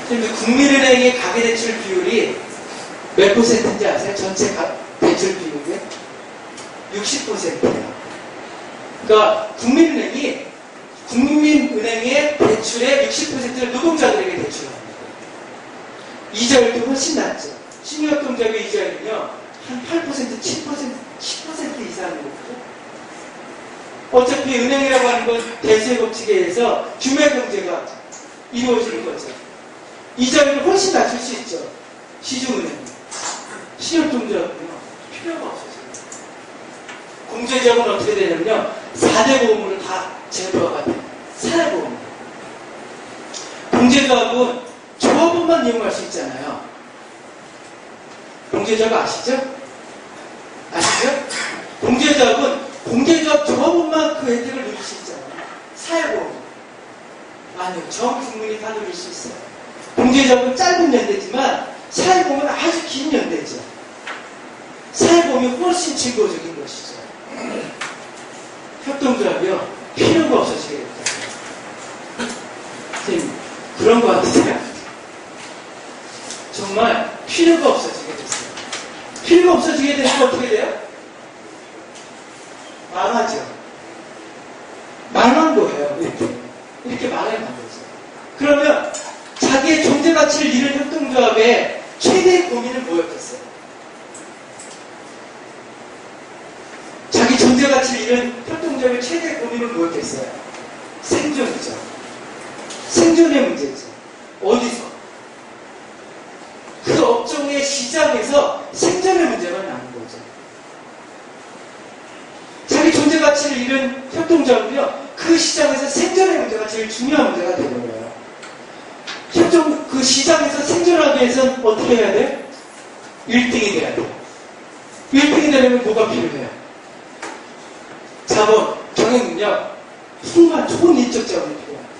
근데 국민은행의 가계대출 비율이 몇 %인지 아세요? 전체 대출 비율이 60%예요. 그러니까 국민은행의 대출의 60%를 노동자들에게 대출합니다. 이자율도 훨씬 낮죠. 신용협동조합의 이자율은요, 한 8%, 10% 이상이거든요. 어차피 은행이라고 하는 건 대세 법칙에 의해서 규모 경제가 이루어지는 거죠. 이자율을 훨씬 낮출 수 있죠. 시중은행. 신용협동조합은요, 필요가 없어져요. 공제적은 어떻게 되냐면요, 4대 보험으로 다 제도화가 돼요. 사회보험. 공제조합은 조합원만 이용할 수 있잖아요. 공제조합 아시죠? 아시죠? 공제조합 조합원만 그 혜택을 누릴 수 있잖아요. 사회보험. 아니요, 전 국민이 다 누릴 수 있어요. 공제조합은 짧은 연대지만 사회보험은 아주 긴 연대죠. 사회보험이 훨씬 즐거워적인 것이죠. 협동조합이요, 필요가 없어지게 됐다. 선생님, 그런 것 같으세요? 정말 필요가 없어지게 됐어요. 필요가 없어지게 되면 어떻게 돼요? 망하죠. 망한 거예요. 이렇게 망하면 안 되죠. 그러면 자기의 존재가치를 잃은 협동조합의 최대의 고민은 뭐였겠어요? 자기 존재가치를 잃은 협동조합의 최대의 고민은 뭐였겠어요? 생존이죠. 생존의 문제죠. 어디서? 그 업종의 시장에서 생존의 문제만 남은 거죠. 자기 존재가치를 잃은 협동조합은요, 그 시장에서 생존의 문제가 제일 중요한 문제가 되는 거예요. 그 시장에서 생존하기 위해서는 어떻게 해야 돼요? 1등이 돼야 돼요. 1등이 되려면 뭐가 필요해요? 자본, 경영능력, 풍부한 좋은 인적 자본이 필요합니다.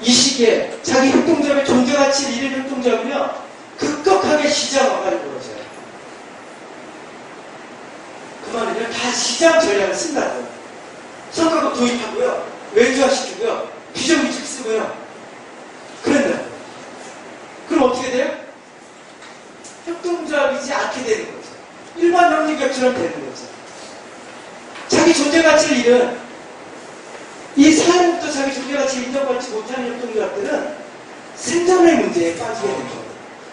이 시기에 자기 협동조합의 존재가치를 잃은 협동조합은요, 급격하게 시장화가 이루어져요. 그 말은요, 다 시장 전략을 쓴다고요. 성과급 도입하고요, 외주화시키고요, 비정규직 쓰고요. 그런다고요. 그럼 어떻게 돼요? 협동조합이지 않게 되는 거죠. 일반 협력업처럼 되는 거죠. 자기 존재가치를 잃은, 이 사회부터 자기 존재가치를 인정받지 못하는 협동조합들은 생존의 문제에 빠지게 됩니다.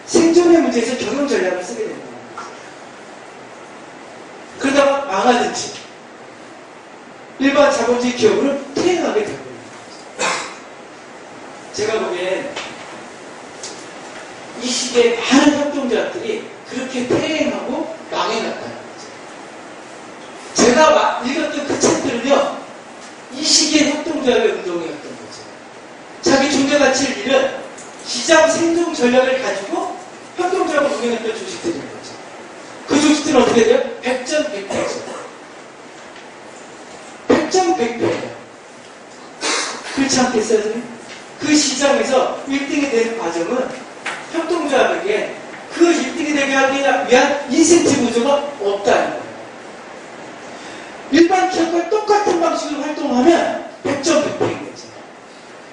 생존의 문제에서 경영 전략을 쓰게 됩니다. 그러다가 망하든지 일반 자본주의 기업으로 퇴행하게 됩니다. 제가 보기엔 이 시기에 많은 협동조합들이 그렇게 퇴행하고 망해갔다는 거죠. 제가 읽었던 그 책들은요, 이 시기에 협동조합의 운동이었던 거죠. 자기 존재가치를 잃은 시장 생존 전략을 가지고 협동조합을 운영했던 조직들인 거죠. 그 조직들은 어떻게 돼요? 백전백패죠. 백전백패예요. 그렇지 않겠어요? 그 시장에서 1등이 되는 과정은 협동조합에게 그 1등이 되게 하기 위한 인센티브 구조가 없다는 거예요. 일반 기업과 똑같은 방식으로 활동하면 백전백패인 거죠.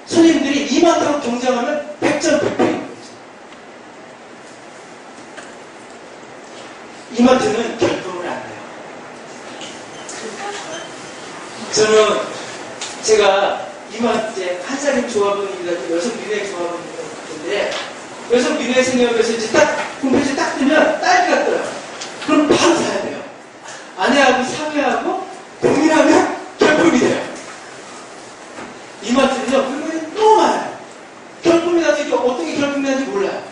손님들이 이만큼 경쟁하면 백전백패인 거죠. 이마트는 결품을 안 해요. 저는 제가 이마트 한사림 조합원이라도 여성 민혜 조합원인데 여성 민혜 생협에서 이제 딱 홈페이지 딱 뜨면 딸기가 떠요. 그럼 바로 사야 돼요. 아내하고 상의하고 고민하면 결품이 돼요. 이마트는요, 물건이 너무 많아요. 결품이 나서 이게 어떤 게 결품이 나는지 몰라요.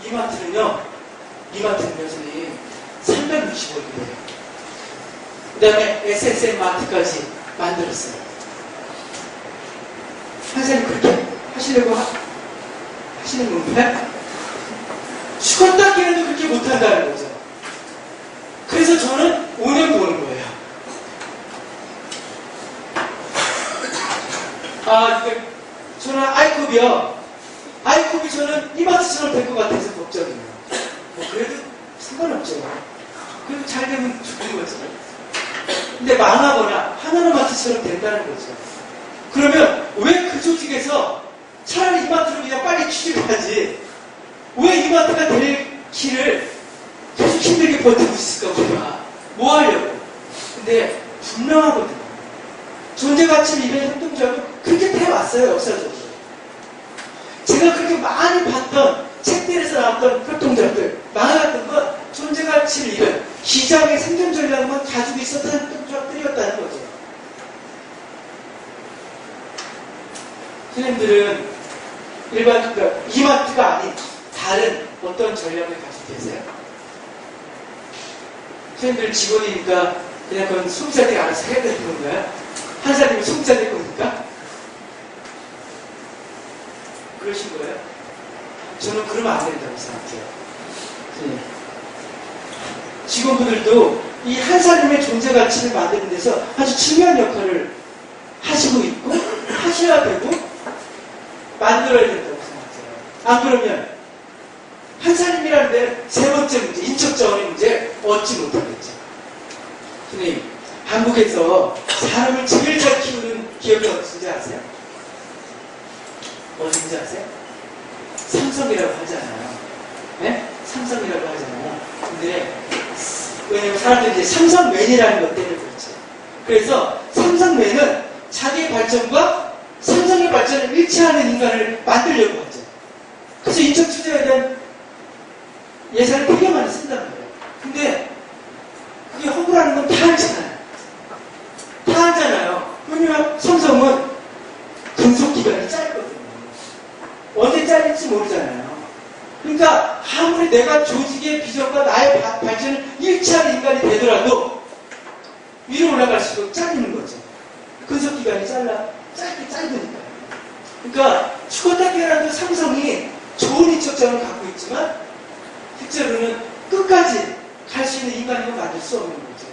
이마트는요, 선생님, 365일이에요. 그 다음에 SSM 마트까지 만들었어요. 선생님 그렇게 하시려고 하시는 건가요? 죽었다 깨어도 그렇게 못한다는 거죠. 그래서 저는 5년 보는 거예요. 저는 아이컵이 저는 이마트처럼 될 것 같아서 걱정이에요. 그래도 상관없죠. 그래도 잘 되면 좋은 거죠. 근데 망하거나 하나로마트처럼 된다는 거죠. 그러면 왜 그 조직에서 차라리 이마트로 그냥 빨리 취직을 하지 왜 이마트가 될 길을 계속 힘들게 버티고 있을까 보다. 뭐 하려고. 근데 분명하거든요. 존재가치를 잃은 협동조합은 그렇게 돼왔어요. 역사적으로. 제가 그렇게 많이 봤던 책들에서 나왔던 협동조합들 망해갔던 건 존재가치를 잃은 기장의 생존 전략만 가지고 있었던 협동조합들이었다는 거죠. 선생님들은 일반 그러니까 이마트가 아닌 다른 어떤 전략을 가지고 계세요? 선생님들 직원이니까 그냥 그건 소비자들이 알아서 해야 되는 건가요? 한 사람이 소비자 될 겁니까? 그러신 거예요? 저는 그러면 안 된다고 생각해요. 네. 직원분들도 이 한 사람의 존재 가치를 만드는 데서 아주 중요한 역할을 하시고 있고 하셔야 되고 만들어야 된다고 생각해요. 안 그러면 한 사람이라는 데는 세 번째 문제, 인적 자원의 문제 얻지 못하겠죠. 선생님, 한국에서 사람을 제일 잘 키우는 기업이 어딘지 아세요? 어딘지 아세요? 삼성이라고 하잖아요. 네? 삼성이라고 하잖아요. 근데 왜냐면 사람들이 이제 삼성맨이라는 것 때문에 그렇죠. 그래서 삼성맨은 자기의 발전과 삼성의 발전을 일치하는 인간을 만들려고 하죠. 그래서 인적 투자에 대한 예산을 되게 많이 쓴단 말이에요. 근데 그게 허구라는 건 다 알잖아요. 다 알잖아요. 왜냐면 삼성은 근속기간이 짧거든요. 언제 잘릴지 모르잖아요. 그러니까 아무리 내가 조직의 비전과 나의 발전을 일치하는 인간이 되더라도 위로 올라갈수록 잘리는 거죠. 근속기간이 짧으니까요. 그러니까 죽었다 깨어나도 삼성이 좋은 인적장을 갖고 있지만 실제로는 끝까지 갈 수 있는 인간을 만들 수 없는 거죠.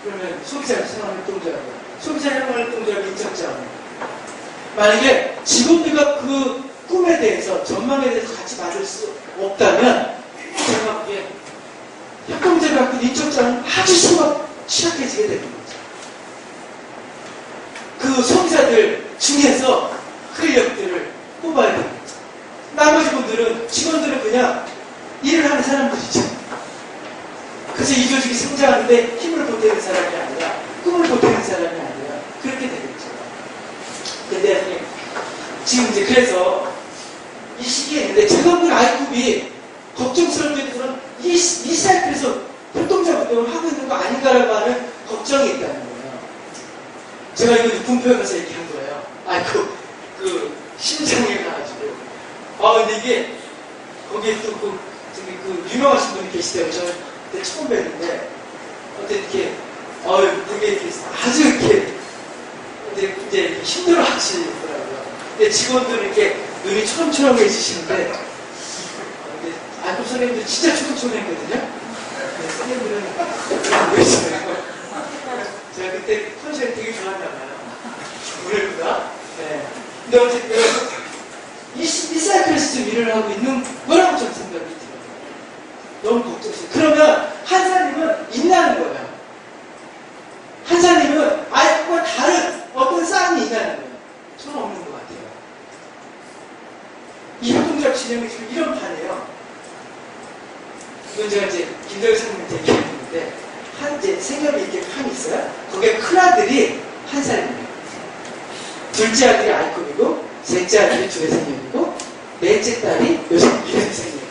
그러면 소비자 생활활동조합, 소비자 생활활동조합 인적장 만약에 직원들과 그 꿈에 대해서 전망에 대해서 같이 맞을 수 없다면 제가 보기에 협동조합이 갖고 있는 인적장은 아주 취약해지게 되는 거죠. 그 소비자들 중에서 그 인력들을 뽑아야 됩니다. 나머지 분들은 직원들은 그냥 일을 하는 사람들이죠. 그래서 이 조직이 성장하는데 힘을 보태는 사람이 아니라 꿈을 보태는 사람이 아니라 그렇게 되겠죠. 근데 지금 이제 그래서 이 시기에 있는데 제가 본 아이급이 걱정스러운 데서는 이 사이트에서 활동자 운동을 하고 있는 거 아닌가라고 하는 걱정이 있다는 거예요. 제가 이거 분표에서 얘기한 거예요. 그 심장에 가가지고. 근데 이게 거기에 또 그 유명하신 분이 계시대요. 저는 그때 처음 뵀는데 어때 이렇게 되게 이렇게 아주 이렇게 이제 힘들어 하시더라고요. 근데 직원들은 이렇게 눈이 초롱초롱해지시는데 아이급 선생님들 진짜 초롱초롱했거든요. 선생님들은 왜 저래요? 제가 그때 컨셉 되게 좋아했나 봐요. 그랬구나. 네. 근데 어쨌든 이 사이클에서 지금 일을 하고 있는 거라고 좀 생각이 들어요. 너무 걱정스러워요. 그러면 한사님은 있나는 거예요. 한사님은 아이급과 다른 어떤 싸움이 있다는 거예요. 저는 없는 것 같아요. 이 협동조합 진영이 지금 이런 판이에요. 이건 제가 이제 김대우 선생님한테 얘기했는데 이제 생각이 이렇게 판이 있어요. 거기에 큰 아들이 한 살입니다. 둘째 아들이 아이급이고 셋째 아들이 중회생년이고 넷째 딸이 요즘 미래생이에요.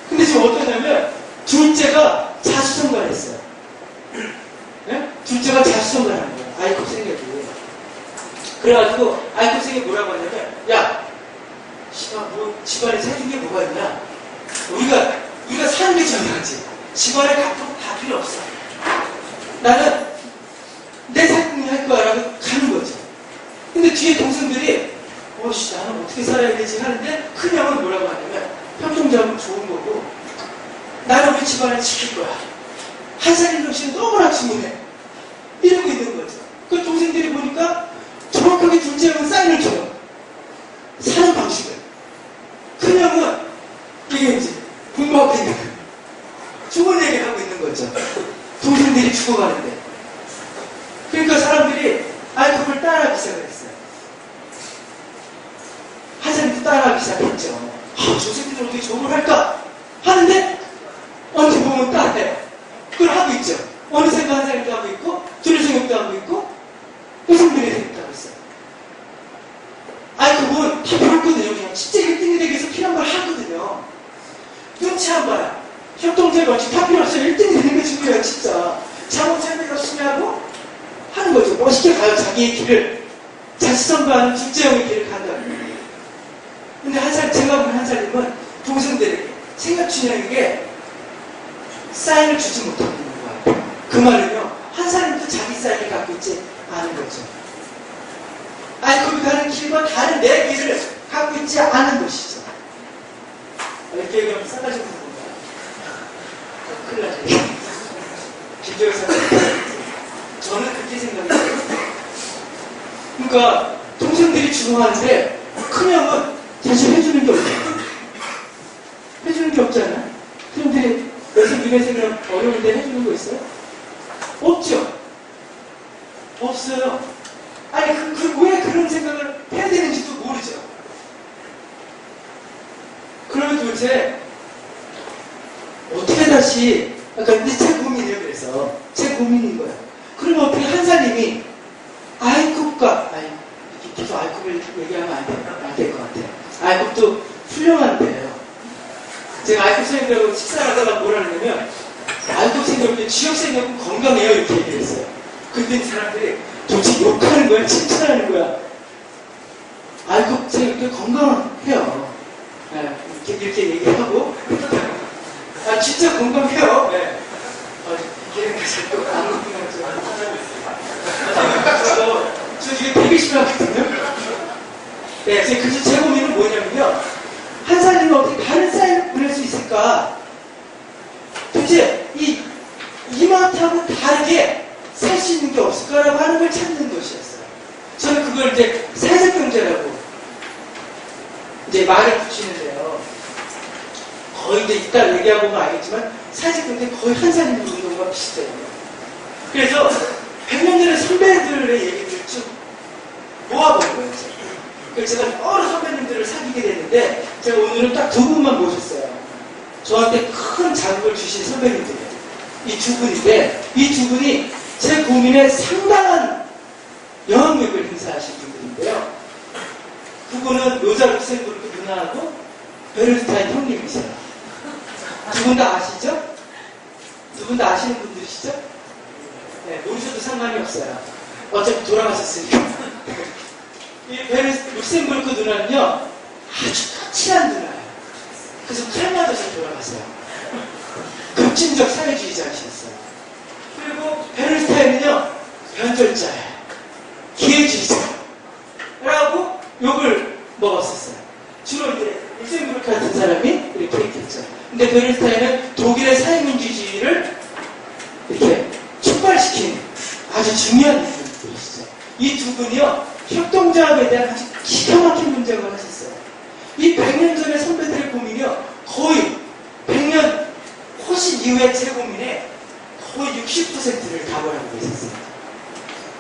근데 지금 어떠냐면 둘째가 자수성가했어요. 네? 둘째가 자수성가하는 거예요. 아이급 생각이. 그래가지고 아이급 생각이 뭐라고 하냐면 야 뭐 집안에 사준 게 뭐가 있냐. 우리가 사는 게 중요하지. 집안에 갖고 다 필요 없어. 나는 내 삶이 할 거야 라고 가는 거죠. 근데 뒤에 동생들이 나는 어떻게 살아야 되지 하는데 큰 형은 뭐라고 하냐면 협동조합은 좋은 거고 나는 우리 집안을 지킬 거야. 한 살인 정신은 너무나 충분해. 이러고 있는 거죠. 그 동생들이 보니까 정확하게 둘째 형은 사인을 줘요. 사는 방식을. 큰 형은 이게 이제 공부하고 있는 좋은 얘기를 하고 있는 거죠. 아이컵을 따라하기 시작을 했어요. 한사람도 따라하기 시작했죠. 저 새끼들 어떻게 저걸 할까? 하는데 언제 보면 따라해요. 그걸 하고 있죠. 어느새가 한사람도 하고 있고 둘의 생각도 하고 있고 여성들의 생각도 하고 있어요. 아이컵은 다 배웠거든요. 그냥 진짜 1등이 되기 위해서 필요한 걸 하거든요. 눈치 안 봐요. 협동조합 원칙 다 필요 없어요. 1등이 되는 게 중요해요. 진짜 자원 참여 열심히 하고 하는 거죠. 멋있게 가요. 자기의 길을 자치선거하는 둘째형의 길을 간다는 거예요. 근데 제가 본 한살님은 동생들에게 생각춘향에게 사인을 주지 못하고 있는 거예요. 그 말은요, 한살님도 자기 사인을 갖고 있지 않은 거죠. 아이컵이 가는 길과 다른 내 길을 갖고 있지 않은 것이죠. 이렇게 얘기하면 싸가지 없는 건가요? 큰일 나죠. 비교의 사람. 저는 그렇게 생각해요. 그러니까 동생들이 주고하는데 큰형은 대신 해주는 게 없잖아요. 해주는 게 없잖아요. 형들이 여기서 미래 생각 어려운데 해주는 거 있어요? 없죠. 없어요. 아니 왜 그런 생각을 해야 되는지도 모르죠. 그러면 도대체 어떻게 다시 그러니까 제 고민이에요. 그래서 제 고민인 거예요. 그러면 어떻게 한사님이 아이컵과 이렇게 계속 아이컵을 얘기하면 안 될 것 같아요. 아이컵도 훌륭한데요. 제가 아이컵 생각하고 식사를 하다가 뭐라 그러냐면 아이컵 생각하면 지역 생각은 건강해요 이렇게 얘기를 했어요. 근데 사람들이 도대체 욕하는 거야? 칭찬하는 거야? 아이컵 생각하면 건강해요. 이렇게 얘기하고 진짜 건강해요. 네. 저 이게 되게 심하거든요. 네, 그래서 제 고민은 뭐냐면요. 한사님은 어떻게 다른 사인을 보낼 수 있을까? 도대체 이마트하고 다르게 살 수 있는 게 없을까라고 하는 걸 찾는 것이었어요. 저는 그걸 이제 사회적 경제라고 이제 말을 붙이는데요. 거의 이제 이따 얘기해보면 알겠지만 사회적 경제 거의 한사님 운동과 비슷해요. 그래서 100년 전에 선배들의 얘기를 쭉 모아본 거예요. 그래서 제가 여러 선배님들을 사귀게 됐는데 제가 오늘은 딱 두 분만 모셨어요. 저한테 큰 자극을 주신 선배님들이에요. 이 두 분인데 이 두 분이 제 고민에 상당한 영향력을 행사하신 분들인데요. 그분은 로자 룩셈부르크 누나하고 베르스타인 형님이세요. 두 분 다 아시죠? 두 분 다 아시는 분들이시죠? 네, 모르셔도 상관이 없어요. 어차피 돌아가셨으니까. 이 룩셈부르크 누나는요, 아주 친한 누나예요. 그래서 크레마도에서 돌아가세요. 급진적 사회주의자이셨어요. 그리고 베르스타인은요, 변절자예요. 기회주의자라고 욕을 먹었었어요. 주로 이제 룩셈부르크 같은 사람이 이렇게 했겠죠. 근데 베르스타인은 독일의 사회민주주의를 이렇게 촉발시킨 아주 중요한 분들이시죠. 이 두 분이요, 협동조합에 대한 아주 기가 막힌 문장을 하셨어요. 이 100년 전의 선배들의 고민이요, 거의 100년 훨씬 이후에 제 고민에 거의 60%를 답을하고 계셨어요.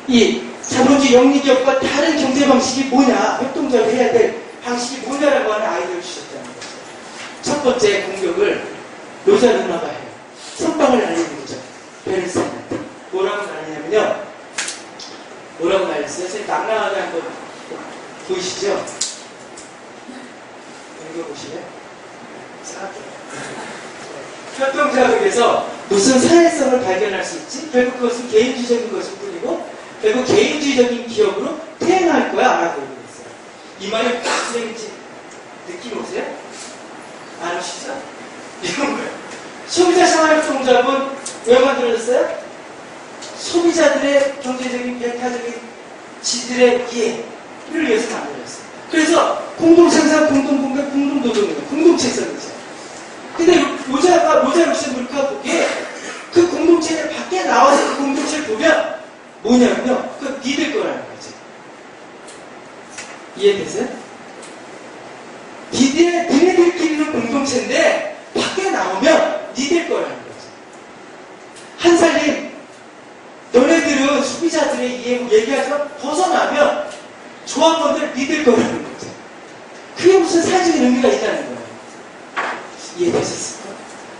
이 자본주의 영리기업과 다른 경제 방식이 뭐냐, 협동조합을 해야 될 방식이 뭐냐라고 하는 아이디어를 주셨다는 거죠. 첫 번째 공격을 로자 누나가 해요. 선빵을 날리는 거죠. 베르사인한테. 뭐라고 날리냐면요. 뭐라고 날렸어요? 제가 낭낭하게 한번 보이시죠? 읽어보시면 협동조합에서 무슨 사회성을 발견할 수 있지? 결국 그것은 개인주의적인 것일 뿐이고 결국 개인주의적인 기업으로 퇴행할 거야 라고 얘기했어요. 이 말이 무슨 얘기인지 느낌 오세요? 안 오시죠? 이런 거예요. 소비자생활협동조합은 왜 만들어졌어요? 소비자들의 경제적인 배타적인 지들의 이해를 위해서 만들어졌어요. 그래서 공동생산, 공동공급, 공동노동이에요. 공동체성이죠. 근데 로자 룩셈부르크가 보기에 그 공동체 밖에 나와서 그 공동체를 보면 뭐냐면요. 그 니들 거라는 거죠. 이해되세요? 니네들끼리는 공동체인데 밖에 나오면 니들 거라는 거죠. 한살님 너네들은 소비자들의 얘기에서 벗어나면 조합원들 믿을 거라는 거죠. 그게 무슨 사회적인 의미가 있다는 거예요. 이해되셨을까?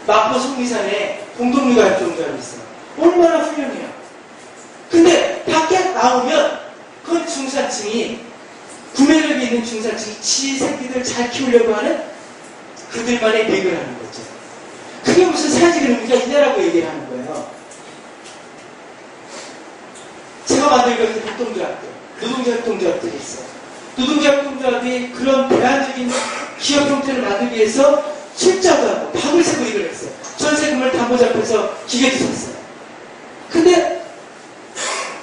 마포 속리산에 공동육아협동조합이 있어요. 얼마나 훌륭해요. 근데 밖에 나오면 그건 중산층이, 구매력이 있는 중산층이 지 새끼들 잘 키우려고 하는 그들만의 맥을 하는 거죠. 그게 무슨 사회적인 의미가 있냐라고 얘기를 하는 거예요. 제가 만들고 있는 협동조합들, 노동자협동조합들이 있어요. 노동자협동조합이 그런 대안적인 기업 형태를 만들기 위해서 출자도 하고 밥을 세고 일을 했어요. 전세금을 담보잡혀서 기계도 샀어요. 근데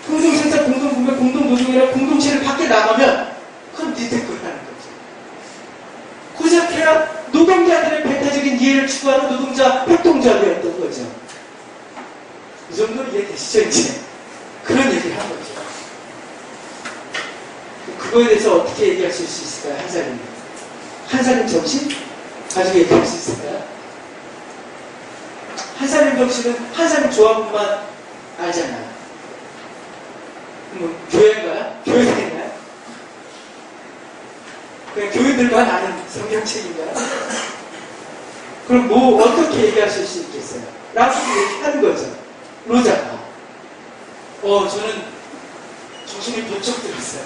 공동생산, 공동구매, 공동노동이라 공동체를 밖에 나가면 그건 니들 거라는 거죠. 고작 해야 노동자들의 배타적인 이해를 추구하는 노동자 협동조합이었던 거죠. 이 정도로 이해되시죠, 이제? 그런 얘기를 한 거죠. 그거에 대해서 어떻게 얘기하실 수 있을까요, 한사님? 한사님 정신? 가지고 얘기할 수 있을까요? 한사님 정신은 한사님 조합만 알잖아요. 뭐, 교회인가요? 교회인가요? 그냥 교인들만 아는 성경책인가요? 그럼 뭐, 어떻게 얘기하실 수 있겠어요? 라고 얘기하는 거죠. 로자가. 저는 정신이 번쩍 들었어요.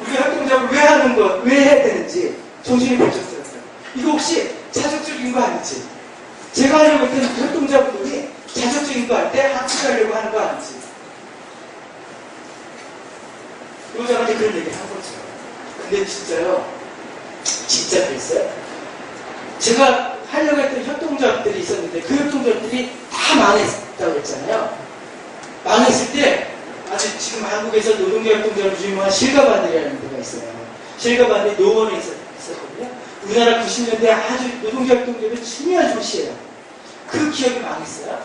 우리가 활동작을 왜 하는 거, 왜 해야 되는지 정신이 번쩍 들었어요. 이거 혹시 자족적인 거 아니지? 제가 하려고 했던 활동자분들이 자족적인 거 할 때 학습하려고 하는 거 아니지? 로자가 이제 그런 얘기를 한 거죠. 근데 진짜요, 진짜 됐어요. 제가 하려고 했던 협동조합들이 있었는데 그 협동조합들이 다 망했다고 했잖아요. 망했을 때 아주 지금 한국에서 노동자협동조합으로 유명한 실가반들이라는 데가 있어요. 실가반이 노원에 있었거든요. 우리나라 90년대 아주 노동자협동조합의 중요한 조시예요. 그 기업이 망했어요.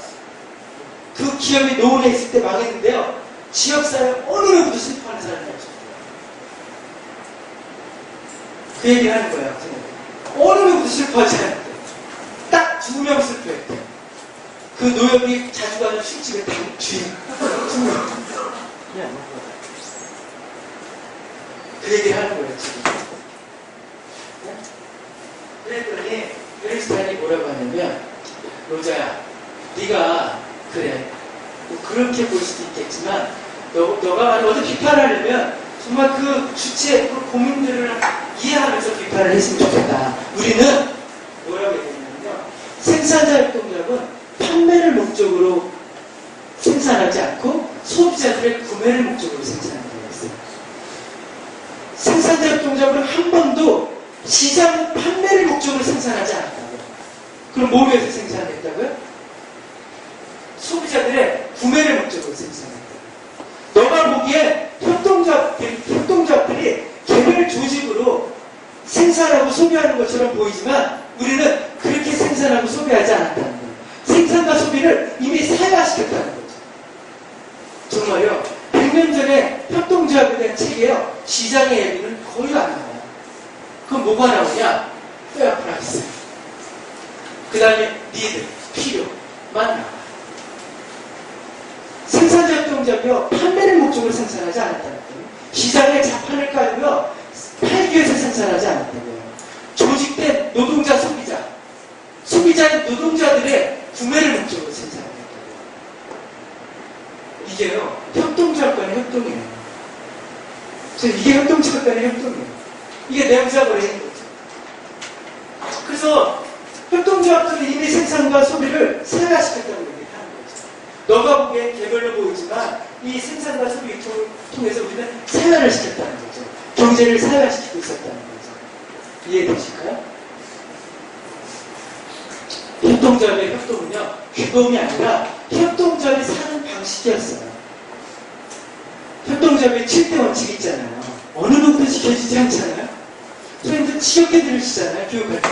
그 기업이 노원에 있을 때 망했는데요. 지역사회 어느 누구도 슬퍼하는 사람이 없었어요. 그 얘기를 하는 거예요. 어느 누구도 슬퍼하지 않았대. 딱 2명 슬퍼했대. 그 노역이 자주 가는 술집의 주인. 2명. 그냥 그 얘기를 하는 거예요, 지금. 그랬더니 에리스타인이 뭐라고 하냐면, 로자야, 네가 그래, 뭐 그렇게 볼 수도 있겠지만 너가 어떤 비판하려면 정말 그 주체, 그 고민들을 이해하면서 비판을 했으면 좋겠다. 우리는 뭐라고 얘기했냐면요, 생산자협동조합은 판매를 목적으로 생산하지 않고 소비자들의 구매를 목적으로 생산한다고 했어요. 생산자협동조합은 한 번도 시장 판매를 목적으로 생산하지 않았다고요. 그럼 뭘 위해서 생산했다고요? 소비자들의 구매를 목적으로 생산했다고요. 너가 보기에 협동조합들이 개별 조직으로 생산하고 소비하는 것처럼 보이지만 우리는 그렇게 생산하고 소비하지 않았다는 거예요. 생산과 소비를 이미 사회화시켰다는 거죠. 정말요. 100년 전에 협동조합에 대한 책이에요. 시장의 얘기는 거의 안 나와요. 그럼 뭐가 나오냐? 페어 프라이스. 그 다음에 니드, 필요만 나와요. 생산자협동조합이요, 판매를 목적으로 생산하지 않았다는 거예요. 시장에 자판을 깔고요, 팔기 위해서 생산하지 않았다고요. 조직된 노동자, 소비자의 노동자들의 구매를 목적으로 생산했다고요. 이게요, 협동조합 간의 협동이에요. 이게 협동조합 간의 협동이에요. 이게 내부자거래인 거죠. 그래서 협동조합들이 이미 생산과 소비를 사회화시켰다고 얘기하는 거죠. 너가 보기엔 개별로 보이지만 이 생산과 소비 유통을 통해서 우리는 사회화를 시켰다는 거죠. 경제를 사회화시키고 있었다는 거죠. 이해되실까요? 협동조합의 협동은요, 규범이 아니라 협동조합이 사는 방식이었어요. 협동조합의 7대 원칙이 있잖아요. 어느 누구도 지켜지지 않잖아요. 선생님들 지역에 들으시잖아요, 교육할 때.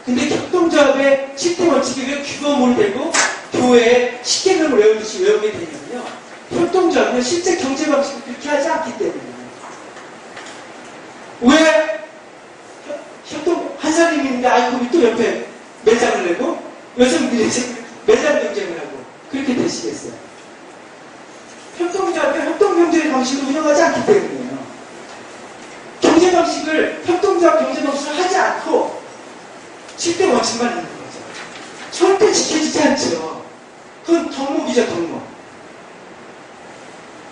근데 협동조합의 7대 원칙이 왜 규범으로 되고 교회에 10개명을 외우듯이 외우게 되냐면요. 협동조합은 실제 경제 방식을 그렇게 하지 않기 때문이에요. 왜 한사님이 있는데 아이콘이 또 옆에 매장을 내고 여성들이 매장 경쟁을 하고 그렇게 되시겠어요? 협동조합이 협동경제 방식을 운영하지 않기 때문이에요. 경제 방식을, 협동조합 경제 방식을 하지 않고 7대 원칙만 있는 거죠. 절대 지켜지지 않죠. 그건 덕목이죠, 덕목.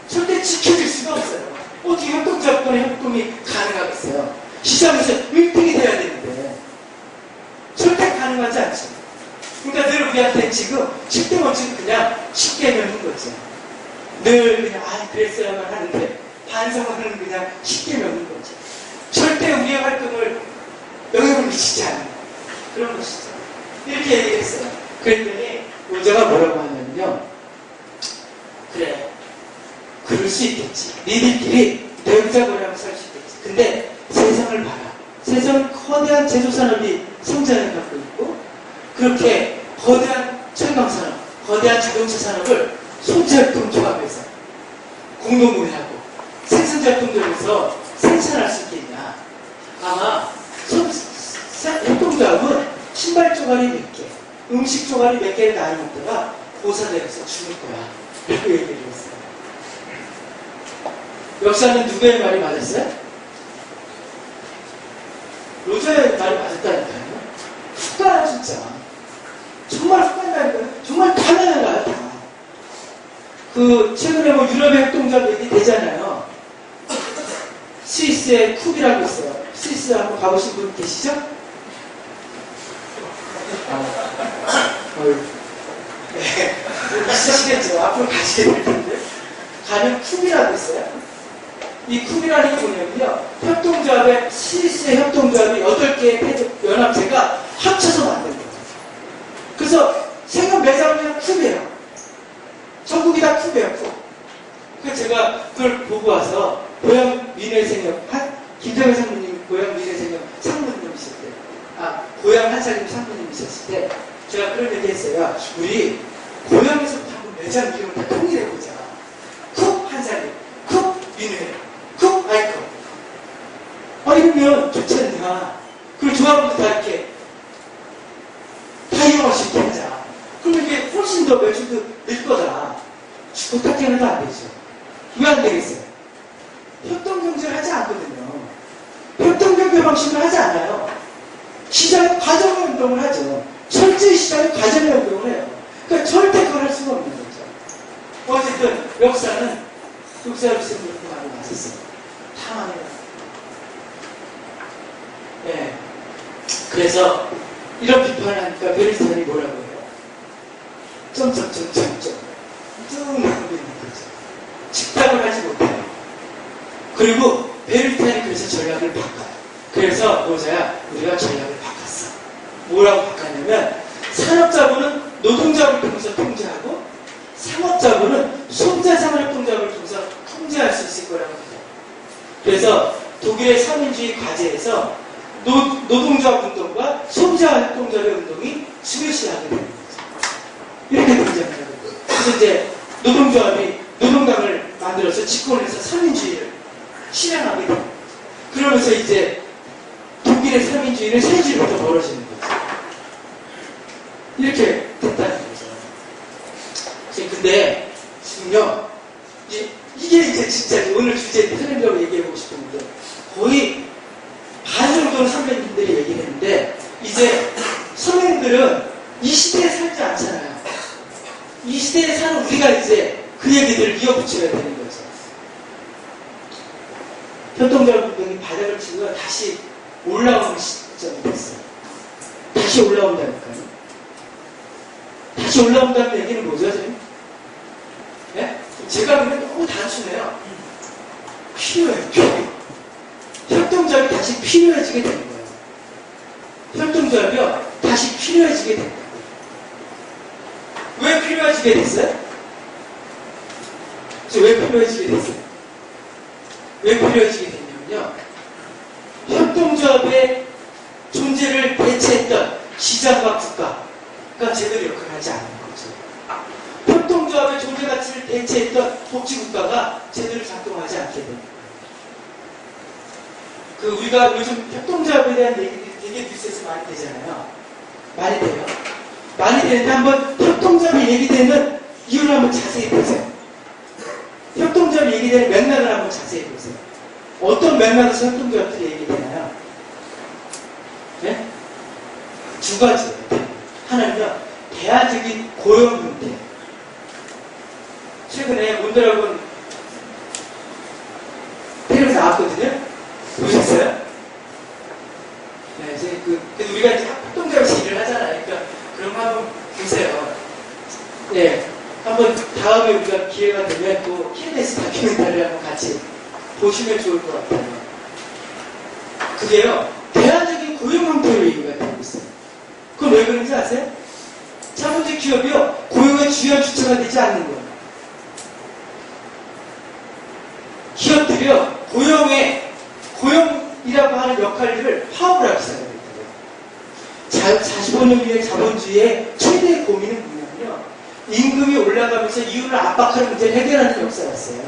절대 지켜질 수가 없어요. 어떻게 협동조합 간의 협동이 가능하겠어요? 시장에서 1등이 돼야 되는데 절대 가능하지 않죠. 그러니까 늘 우리한테 지금 10대 원칙은 그냥 쉽게 배우는 거죠. 늘 그냥 그랬어야만 하는데 반성하는 그냥 쉽게 배우는 거죠. 절대 우리의 활동을 영향을 미치지 않는 그런 것이죠. 이렇게 얘기했어요. 그랬더니 노자가 뭐라고 하냐면요. 그래, 그럴 수 있겠지. 니들끼리 배우자고라고 살 수 있겠지. 근데 세상을 봐라. 세상은 거대한 제조산업이 성장해가고 있고 그렇게 거대한 철강산업, 거대한 자동차 산업을 소제품 조합해서 공동구매하고 생산자품들에서 생산할 수 있겠냐. 아마 협동조합은 신발 쪼가리 몇 개, 음식 쪼가리 몇 개를 나눠 먹다가 고사되어서 죽을 거야. 이렇게 얘기를 했어요. 역사는 누구의 말이 맞았어요? 로저의 말이 맞았다니까요. 훅가라 진짜. 정말 훅간다니까요. 정말 다 나가요, 다. 최근에 유럽의 협동조합 얘기 되잖아요. 스위스의 쿱이라고 있어요. 스위스 한번 가보신 분 계시죠? 네. 있으시겠죠. 앞으로 가시게 될 텐데. 가면 쿱이라고 있어요. 이 쿱이라는 게 뭐냐면요. 협동조합의, 스위스의 협동조합이 8개의 연합체가 합쳐서 만든 거예요. 그래서 생각 매장은 쿱이에요. 전국이 다 쿱이에요, 쿱. 그래서 제가 그걸 보고 와서 고향 민회생협, 김정일 상무님 고향 민회생협 상무님이셨을 때, 고향 한살림 상무님이셨을 때, 제가 그런 얘기 했어요. 우리 고향에서부터 한번 매장 이름을 다 통일해보자. 쿱 한살림, 쿱 민회, 쿱 아이컵. 이러면 좋지 않냐. 그걸 조합부터 다 이렇게 다 이용할 수 있게 하자. 그러면 이게 훨씬 더 매출도 늘 거다. 부탁 하나도 안 되죠. 왜 안 되겠어요? 협동경제를 하지 않거든요. 협동경제 방식을 하지 않아요. 시장의 과정의 운동을 하죠. 철저히 시장의 과정의 운동을 해요. 그러니까 절대 그걸 할 수가 없는 거죠. 어쨌든 역사는 역사학생 그렇게 많이 맞았어요. 다 많이 맞았어요. 예. 그래서 이런 비판을 하니까 베르스탄이 뭐라고 해요? 점점점점점 쭉 나오고 있는 거죠. 집답을 하지 못해요. 그리고 베르스탄이 그래서 전략을 바꿔요. 그래서 노자야 우리가 전략을 바꿨어. 뭐라고 바꿨냐면 산업자본은 노동자를 통해서 통제하고 상업자본은 소비자생활 협동조합을 통해서 통제할 수 있을 거라고 해요. 그래서 독일의 사민주의 과제에서 노동조합 운동과 소비자 협동조합의 운동이 중요시하게 되는 거죠. 이렇게 등장을 하는 거예요. 그래서 이제 노동조합이 노동당을 만들어서 집권해서 사민주의를 실행하게 됩니다. 그러면서 이제 독일의 사민주의는 세주의부터 벌어지는 거죠. 이렇게 됐다는 거죠. 근데 지금요, 이게 이제 진짜 오늘 주제 트렌드라고 얘기해보고 싶은데 거의 반 정도는 선배님들이 얘기를 했는데 이제 선배님들은 이 시대에 살지 않잖아요. 이 시대에 사는 우리가 이제 그 얘기들을 이어붙여야 되는 거죠. 협동조합 운동이 바닥을 치고 다시 올라오는 시점이 됐어요. 다시 올라온다니까요. 다시 올라온다는 얘기는 뭐죠, 선생님? 네? 제가 보면 너무 단순해요. 필요해요, 필요. 협동조합이 다시 필요해지게 되는 거예요. 협동조합이요, 다시 필요해지게 됩니다. 왜 필요해지게 됐어요? 왜 필요해지게 됐어요? 왜 필요해지게 됐냐면요. 협동조합의 존재를 대체했던 시장과 국가가 제대로 역할을 하지 않는 거죠. 협동조합의 존재 가치를 대체했던 복지국가가 제대로 작동하지 않게 됩니다. 우리가 요즘 협동조합에 대한 얘기들이 되게 뉴스에서 많이 되잖아요. 많이 돼요. 많이 되는데 한번 협동조합이 얘기되는 이유를 한번 자세히 보세요. 협동조합이 얘기되는 맥락을 한번 자세히 보세요. 어떤 맥락에서 협동조합들이 얘기되나요? 네? 두 가지예요. 하나는요, 대안적인 고용 형태. 최근에 몬드라곤 텔레비전 나왔거든요? 보셨어요? 네, 이제 우리가 이제 협동조합에서 일을 하잖아요. 그러니까 그런 거 한번 보세요. 네, 한번 다음에 우리가 기회가 되면 또 KBS 다큐멘터리를 한번 같이 보시면 좋을 것 같아요. 그게요, 대안적인 고용 형태로 얘기가 되고 있어요. 그건 왜 그런지 아세요? 자본주의 기업이요, 고용의 주요 주체가 되지 않는 거예요. 기업들이요, 고용이라고 하는 역할을 파업을 하기 시작합니다. 45년 후의 자본주의의 최대의 고민은 뭐냐면요, 임금이 올라가면서 이윤을 압박하는 문제를 해결하는 역사였어요.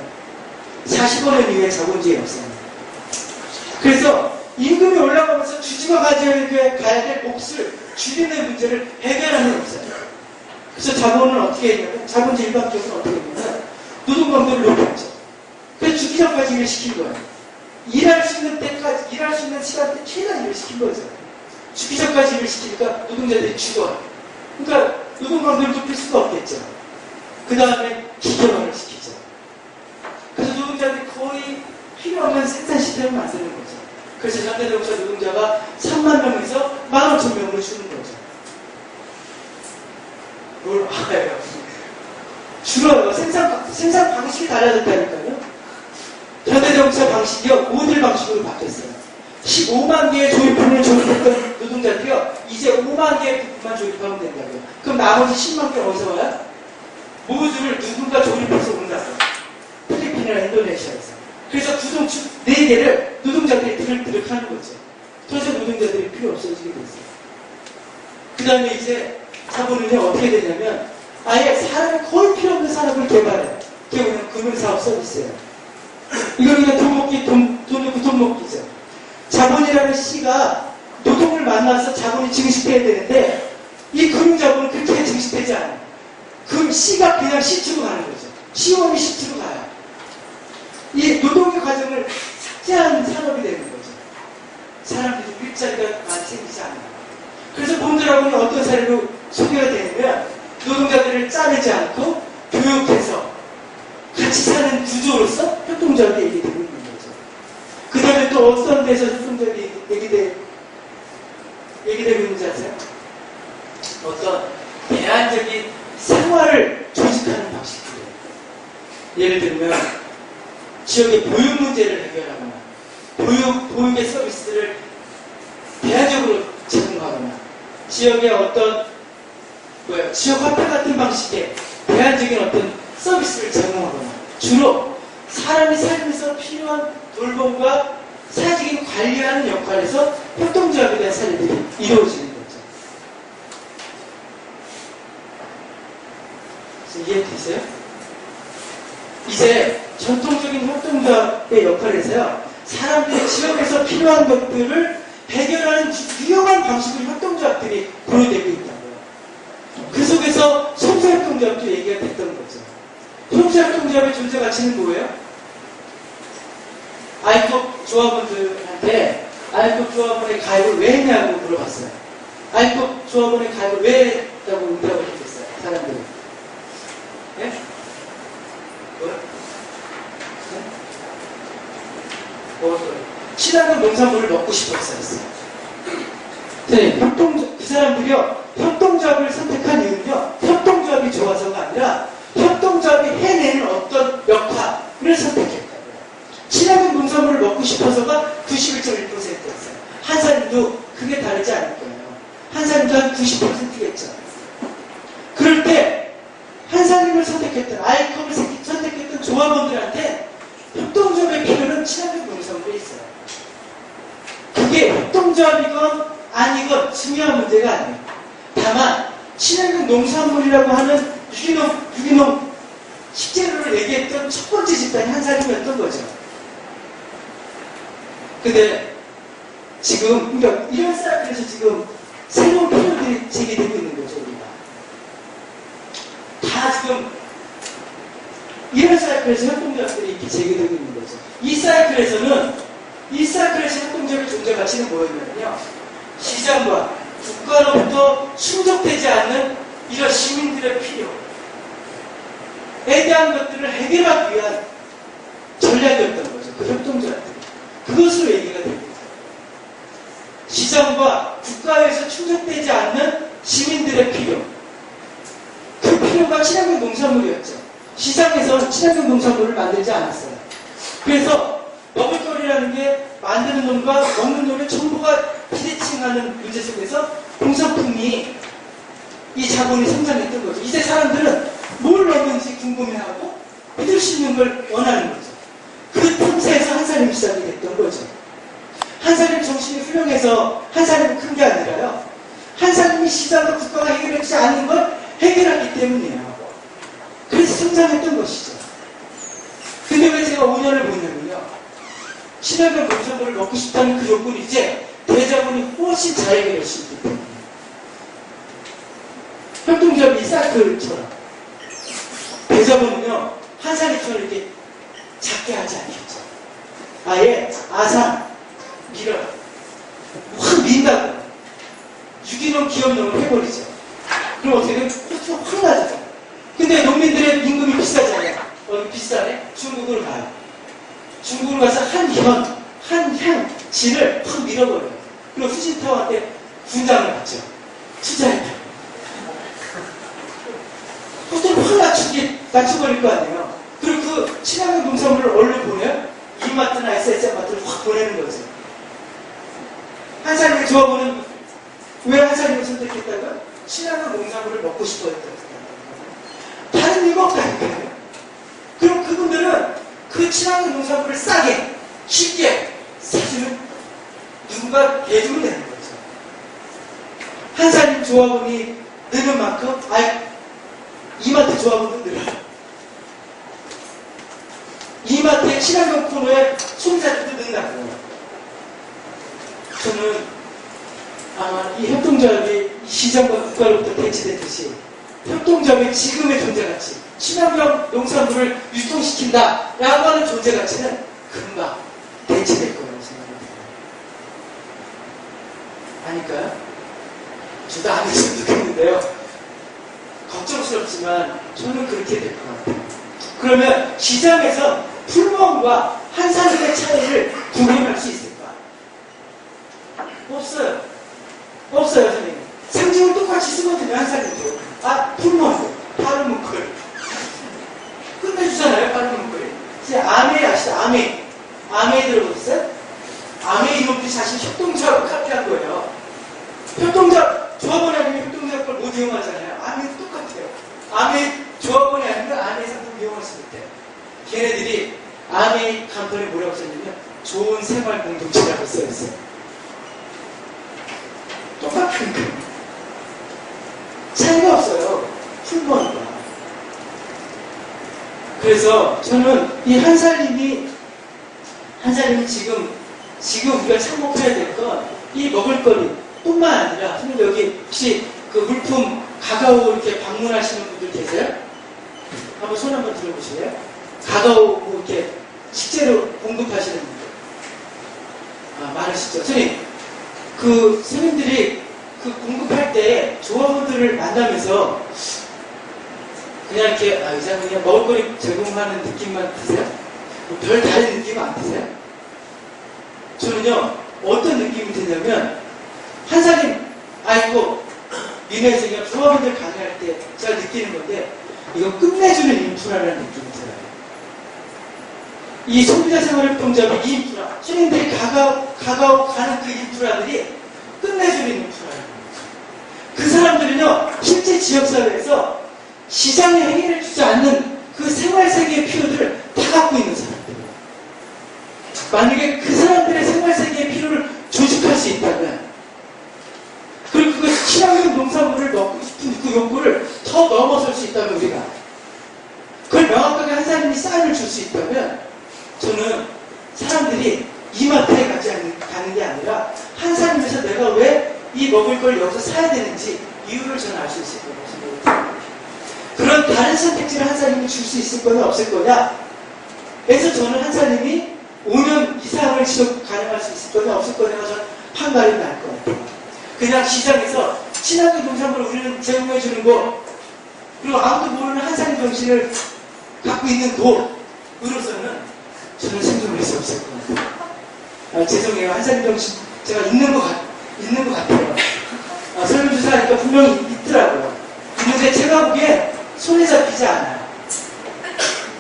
45년 이후의 자본주의 역사입니다. 그래서 임금이 올라가면서 주주가 가져야 될 몫을 줄이는 문제를 해결하는 역사예요. 그래서 자본은 어떻게 했냐면, 자본주의 일반적으로 어떻게 했냐면, 노동강도를 높였죠. 그래서 주기적까지 일을 시킨 거예요. 일할 수 있는 때까지, 일할 수 있는 시간대 최대한 일을 시킨 거죠. 주기적까지 일을 시키니까 노동자들이 죽어요. 그러니까 노동강도를 높일 수가 없겠죠. 그 다음에 기계화를 시키죠. 그래서 노동자들이 거의 필요 없는 생산 시스템을 만드는 거죠. 그래서 현대자동차 노동자가 3만 명에서 15,000명으로 주는 거죠. 뭘 알아요? 줄어요. 생산 방식이 달라졌다니까요. 현대자동차 방식이요, 모듈 방식으로 바뀌었어요. 15만 개의 조립품을 조립했던 노동자들이요, 이제 5만 개의 부품만 조립하면 된다고요. 그럼 나머지 10만 개 어디서 와요? 모듈을 누군가 조립해서 온다고요. 필리핀이나 인도네시아에서. 그래서 구동축 4개를 노동자들이 드륵드륵 하는 거죠. 그래서 노동자들이 필요 없어지게 됐어요. 그 다음에 이제 자본은요, 어떻게 되냐면, 아예 사람이 거의 필요 없는 산업을 개발해요. 그게 뭐냐면 금융사업 서비스예요. 이건 그냥 돈 넣고 돈 먹기죠. 자본이라는 C가 노동을 만나서 자본이 증식돼야 되는데, 이 금융자본은 그렇게 증식되지 않아요. C가 그냥 C축으로 가는 거죠. C1이 C축으로 가요. 이 노동의 과정을 삭제하는 산업이 되는 거죠. 사람들이 일자리가 많이 생기지 않아요. 그래서 몬드라곤이 어떤 사례로 소개가 되냐면, 노동자들을 자르지 않고 교육해서 같이 사는 구조로서 협동조합이 얘기되고 있는 거죠. 그 다음에 또 어떤 데서 협동조합이 얘기되고 있는지 아세요? 어떤 대안적인 생활을 조직하는 방식이에요. 예를 들면 지역의 보육 문제를 해결하거나 보육의 서비스를 대안적으로 제공하거나 지역의 어떤 지역 화폐 같은 방식의 대안적인 어떤 서비스를 제공하거나 주로 사람이 살면서 필요한 돌봄과 사회적인 관리하는 역할에서 협동조합에 대한 사례들이 이루어지는 거죠. 이해되세요? 이제 전통적인 협동조합의 역할에서요, 사람들이 지역에서 필요한 것들을 해결하는 유용한 방식으로 협동조합들이 고려되고 있다고요. 그 속에서 소수협동조합도 얘기가 됐던 거죠. 소수협동조합의 존재 가치는 뭐예요? 아이컵 조합원들한테 아이컵 조합원의 가입을 왜 했냐고 물어봤어요. 아이컵 조합원의 가입을 왜 했다고 응답을 해줬어요, 사람들이. 예? 뭐요? 네? 친환경 농산물을 먹고 싶어서 했어요. 네, 그 사람들이요, 협동조합을 선택한 이유는요, 협동조합이 좋아서가 아니라 협동조합이 해내는 어떤 역할을 선택했다고요. 친환경 농산물을 먹고 싶어서가 91.1%였어요. 한사님도 그게 다르지 않을 거예요. 한사님도 한 90%겠죠. 그럴 때 한사님을 선택했던, 아이컵을 선택했던 조합원들한테 협동조합의 필요는 친환경 농산물에 있어요. 그게 협동조합이건 아니건 중요한 문제가 아니에요. 다만 친환경 농산물이라고 하는 유기농 식재료를 얘기했던 첫 번째 집단이 한사님이었던 거죠. 근데 지금 그러니까 이런 사람들에서 지금 새로운 필요들이 제기되고 있는 거죠. 우리가 다 지금 이런 사이클에서 협동조합들이 이렇게 제기되고 있는 거죠. 이 사이클에서 협동조합의 존재 가치는 뭐였냐면요. 시장과 국가로부터 충족되지 않는 이런 시민들의 필요에 대한 것들을 해결하기 위한 전략이었던 거죠. 그 협동조합들이. 그것으로 얘기가 됩니다. 시장과 국가에서 충족되지 않는 시민들의 필요. 그 필요가 친환경 농산물이었죠. 시장에서 친환경 농산물을 만들지 않았어요. 그래서 먹을거리라는 게 만드는 놈과 먹는 놈의 정보가 비대칭하는 문제 속에서 공산품이 이 자본이 성장했던 거죠. 이제 사람들은 뭘 넣는지 궁금해하고 믿을 수 있는 걸 원하는 거죠. 그 틈새에서 한살림이 시작이 됐던 거죠. 한살림 정신이 훌륭해서 한살림이 큰 게 아니라요. 한살림이 시장과 국가가 해결하지 않은 걸 해결했기 때문이에요. 그래서 성장했던 것이죠. 근데 왜 제가 5년을 보냐면요. 친환경 농산물을 먹고 싶다는 그 욕구는 이제 대자본이 훨씬 잘 해결할 수 있기 때문에. 협동조합이 이 사이클처럼 대자본은요. 한살림처럼 이렇게 작게 하지 않겠죠. 아예 아산, 밀어 확 민다고 유기농 기업농을 해버리죠. 그럼 어떻게 되면 코스가 확 나죠. 근데 농민들의 임금이 비싸잖아요. 비싸네? 중국으로 가요. 중국으로 가서 한향진을 확 밀어버려요. 그리고 후진타워한테 분담을 받죠. 투자했다. 코스를 확 낮춰버릴 거 아니에요. 그리고 그 친환경 농산물을 얼른 보내요? 이마트나 SS마트를 확 보내는 거죠. 한살림의 조합원은 왜 한살림을 선택했다고요? 친환경 농산물을 먹고 싶어 했다고. 다른 이유가 없다니까요. 그럼 그분들은 그 친환경 농산물을 싸게, 쉽게 사주는 누군가 대주면 되는 거죠. 한살림 조합원이 느는 만큼, 이마트 조합원도 늘어요. 이마트의 친환경 코너에 소비자들도 는다고요. 저는 아마 이 협동조합이 시장과 국가로부터 대치됐듯이 협동조합의 지금의 존재가치, 친환경 농산물을 유통시킨다라고 하는 존재가치는 금방 대치될 거라고 생각합니다. 아닐까요? 저도 안 했으면 좋겠는데요. 걱정스럽지만 저는 그렇게 될 것 같아요. 그러면 시장에서 풀무원과 한살림의 차이를 구분할 수 있을까? 없어요. 없어요, 선생님. 상징을 똑같이 쓰거든요, 한살림도. 풀무원, 파르문클. 끝내주잖아요, 파르문클이. 이제 아메 아시죠? 아메 들어보셨어요? 아메 이놈들이 사실 협동조합을 카피한 거예요. 협동조합, 조합원이 아니면 협동조합 걸 못 이용하잖아요. 아메도 똑같아요. 아메 조합원이 아니면 아메 상품 이용했을 때. 걔네들이 아메 간판에 뭐라고 썼냐면 좋은 생활 공동체라고 써있어요. 똑같은 거. 차이가 없어요. 풀무원과. 그래서 저는 이 한살림이 지금 우리가 참고해야 될 건 이 먹을거리 뿐만 아니라, 선생님 여기 혹시 그 물품 가가오 이렇게 방문하시는 분들 계세요? 한번 손 한번 들어보실래요? 가가오 뭐 이렇게 실제로 공급하시는 분들. 많으시죠? 선생님, 그 선생님들이 그 공급할 때 조합원들을 만나면서 그냥 이렇게 이상 그냥 먹을거리 제공하는 느낌만 드세요? 뭐 별 다른 느낌 안 드세요? 저는요 어떤 느낌이 드냐면 한살림 민회에서 그냥 조합원들 강의할 때 제가 느끼는 건데 이거 끝내주는 인프라라는 느낌이 들어요. 이 소비자 생활협동조합의 이 인프라, 손님들이 가가오 가는 그 인프라들이 끝내주는 인프라예요. 그 사람들은요 실제 지역사회에서 시장에 해결해주지 않는 그 생활세계의 필요들을 다 갖고 있는 사람들이에요. 만약에 그 사람들의 생활세계의 필요를 조직할 수 있다면, 그리고 그 친환경 농산물을 먹고 싶은 그 욕구를 더 넘어설 수 있다면, 우리가 그걸 명확하게 한살림이 사인을 줄 수 있다면, 저는 사람들이 이마트에 가는 게 아니라 한살림에서 내가 왜 이 먹을 걸 여기서 사야 되는지 이유를 저는 알 수 있을 거라고 생각합니다. 그런 다른 선택지를 한사님이 줄 수 있을 거냐 없을 거냐. 그래서 저는 한사님이 5년 이상을 지속 가능할 수 있을 거냐 없을 거냐가 저는 판가름이 날 것 같아요. 그냥 시장에서 친환경 농산물을 우리는 제공해 주는 거, 그리고 아무도 모르는 한사님 정신을 갖고 있는 도으로서는 저는 생존할 수 없을 것 같아요. 죄송해요. 한사님 정신 제가 있는 것 같아요. 설문조사하니까 분명히 있더라고요. 있는데 제가 보기에 손에 잡히지 않아요.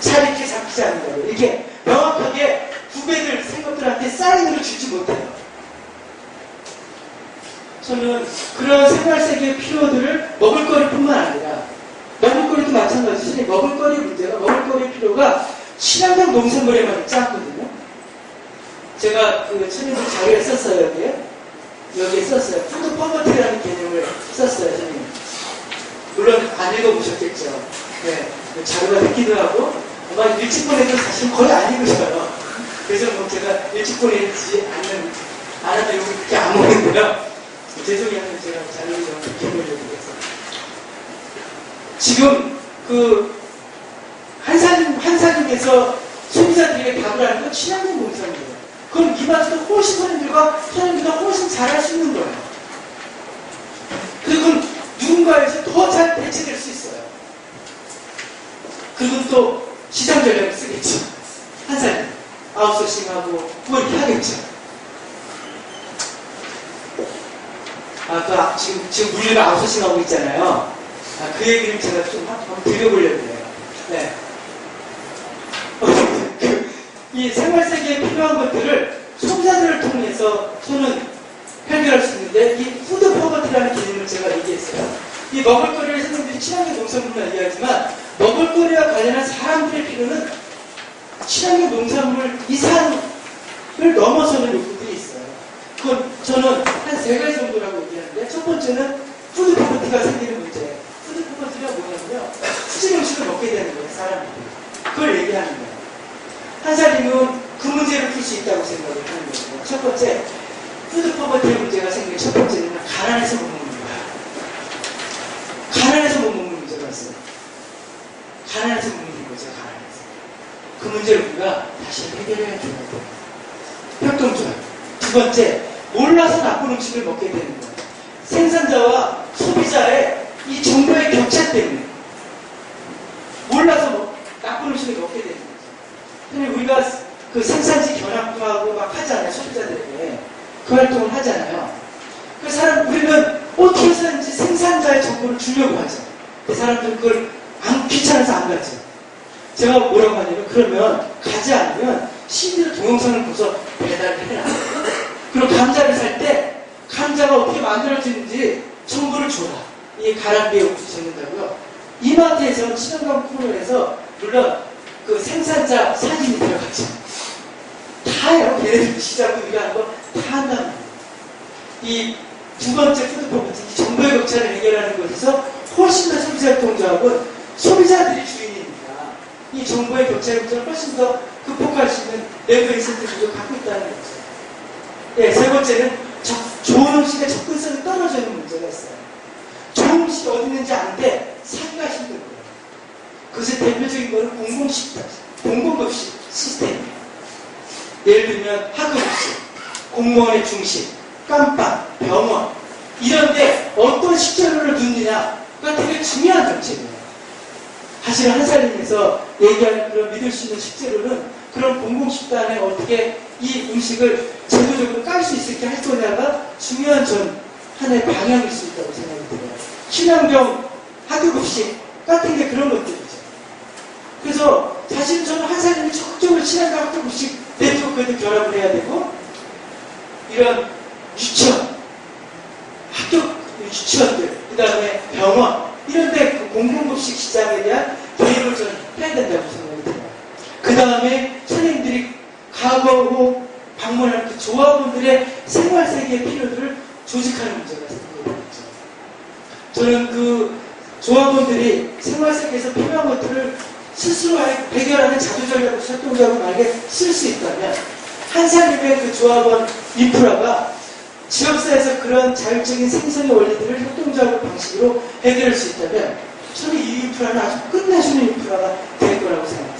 잘 이렇게 잡히지 않는 거예요. 이렇게 명확하게 후배들, 생각들한테 사인으로 주지 못해요. 저는 그런 생활세계의 필요들을 먹을거리뿐만 아니라, 먹을거리도 마찬가지지, 먹을거리 문제가, 먹을거리 필요가 친환경 농산물에만 있지 않거든요. 제가 그 천연국 자료에 썼어요, 여기에 썼어요. 푸드 퍼버티라는 개념을 썼어요, 선생님. 물론 안 읽어보셨겠죠. 네, 자료가 됐기도 하고, 아마 일찍 보내도 사실 거의 안 읽으셔요. 그래서 뭐 제가 일찍 보내지 않아도 여기 그렇게 안 오는데요. 죄송해요, 제가 자료를 좀 기억해드리겠습니다. 지금 그 한사님께서 소비자들에게 답을 하는 건 친환경 농산물이에요. 그럼 이마트도 훨씬 사람들보다 훨씬 잘할 수 있는 거예요. 그리고 누군가에서 더 잘 대체될 수 있어요. 그리고 또 시장 전략을 쓰겠죠. 한사님 아웃소싱하고 그걸 하겠죠. 지금 물류가 아웃소싱하고 있잖아요. 그 얘기를 제가 좀 한번 드려보려고 해요. 네. 이 생활세계에 필요한 것들을 소비자들을 통해서 저는 해결할 수 있는데, 이 푸드 퍼버티라는 개념을 제가 얘기했어요. 이 먹을거리를 선생님들이 친환경 농산물만 얘기하지만, 먹을거리와 관련한 사람들의 필요는 친환경 농산물 이상을 넘어서는 요구들이 있어요. 그건 저는 한 3가지 정도라고 얘기하는데, 첫 번째는 푸드 퍼버티가 생기는 문제예요. 푸드 퍼버티가 뭐냐면요, 수질 음식을 먹게 되는 거예요, 사람들이. 그걸 얘기하는 거예요. 한사님은 그 문제를 풀 수 있다고 생각을 하는 거예요. 첫 번째, 푸드 퍼버티의 문제가 생긴 첫 번째는 가난해서 못 먹는 거예요. 가난해서 못 먹는 문제가 있어요. 가난해서 못 먹는 거죠, 가난해서. 그 문제를 우리가 다시 해결해야 돼요. 협동조합. 두 번째, 몰라서 나쁜 음식을 먹게 되는 거예요. 생산자와 소비자의 이 정보의 격차 때문에 몰라서 나쁜 음식을 먹게 되는 거죠. 근데 우리가 그 생산지 견학도 하고 막 하잖아요, 소비자들에게. 그 활동을 하잖아요. 그 우리는 어떻게 해서든지 생산자의 정보를 주려고 하죠. 그 사람들은 그걸 귀찮아서 안 가죠. 제가 뭐라고 하냐면, 그러면 가지 않으면 CD로 동영상을 보서 배달을 해라. 그리고 감자를 살 때 감자가 어떻게 만들어지는지 정보를 줘라. 이게 가람비에 옥수 적는다고요. 이마트에서는 친환경 코너에서 물론 그 생산자 사진이 들어갔죠. 다 해요. 걔네들도 시작도 우리가 하는 거 다 한다는 거예요. 이 두 번째 푸드 퍼버티, 정보의 격차를 해결하는 것에서 훨씬 더 소비자협동조합은 소비자들이 주인입니다. 이 정보의 격차를 훨씬 더 극복할 수 있는 내부 인센티브를 갖고 있다는 거죠. 네, 세 번째는 좋은 음식의 접근성이 떨어져 있는 문제가 있어요. 좋은 음식이 어디 있는지 아는데 사기가 힘든 거예요. 그것의 대표적인 것은 공공급식 시스템이에요. 예를 들면 학급식, 공무원의 중식, 깜빵, 병원 이런데 어떤 식재료를 넣느냐가 되게 중요한 정책이에요. 사실 한사님에서 얘기하는 그런 믿을 수 있는 식재료는 그런 공공식단에 어떻게 이 음식을 제도적으로 깔 수 있게 할 거냐가 중요한 하나의 방향일 수 있다고 생각이 들어요. 친환경 학교급식 같은 게 그런 것들이죠. 그래서 사실 저는 한사님이 적극적으로 친환경 학교급식 네트워크에도 결합을 해야 되고, 이런 유치원, 학교 유치원들, 그 다음에 병원 이런데 그 공공급식 시장에 대한 개입을 좀 해야 된다고 생각이 들어요. 그 다음에 선생님들이 과거 방문하는 그 조합원들의 생활세계의 필요들을 조직하는 문제가 생기게 되죠. 저는 그 조합원들이 생활세계에서 필요한 것들을 스스로 해결하는 자주전략 협동조합을 만약에 쓸 수 있다면, 한사님의 그 조합원 인프라가 지역사회에서 그런 자율적인 생성의 원리들을 협동조합 방식으로 해결할 수 있다면, 저는 이 인프라는 아주 끝내주는 인프라가 될 거라고 생각해요.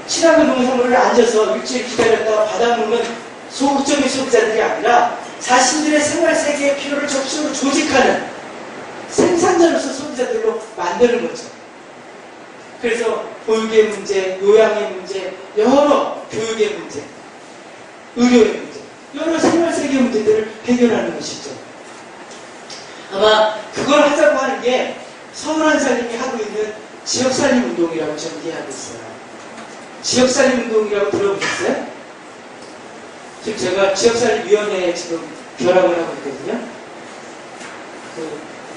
친환경 농산물을 앉아서 일주일 기다렸다가 받아먹는 소극적인 소비자들이 아니라 자신들의 생활 세계의 필요를 적극적으로 조직하는 생산자로서 소비자들로 만드는 거죠. 그래서 보육의 문제, 요양의 문제, 여러 교육의 문제, 의료의 문제, 여러 생활세계 문제들을 해결하는 것이죠. 아마 그걸 하자고 하는 게 서울 한살림이 하고 있는 지역살림 운동이라고 저는 이해하고 있어요. 지역살림 운동이라고 들어보셨어요? 지금 제가 지역살림위원회에 지금 결합을 하고 있거든요.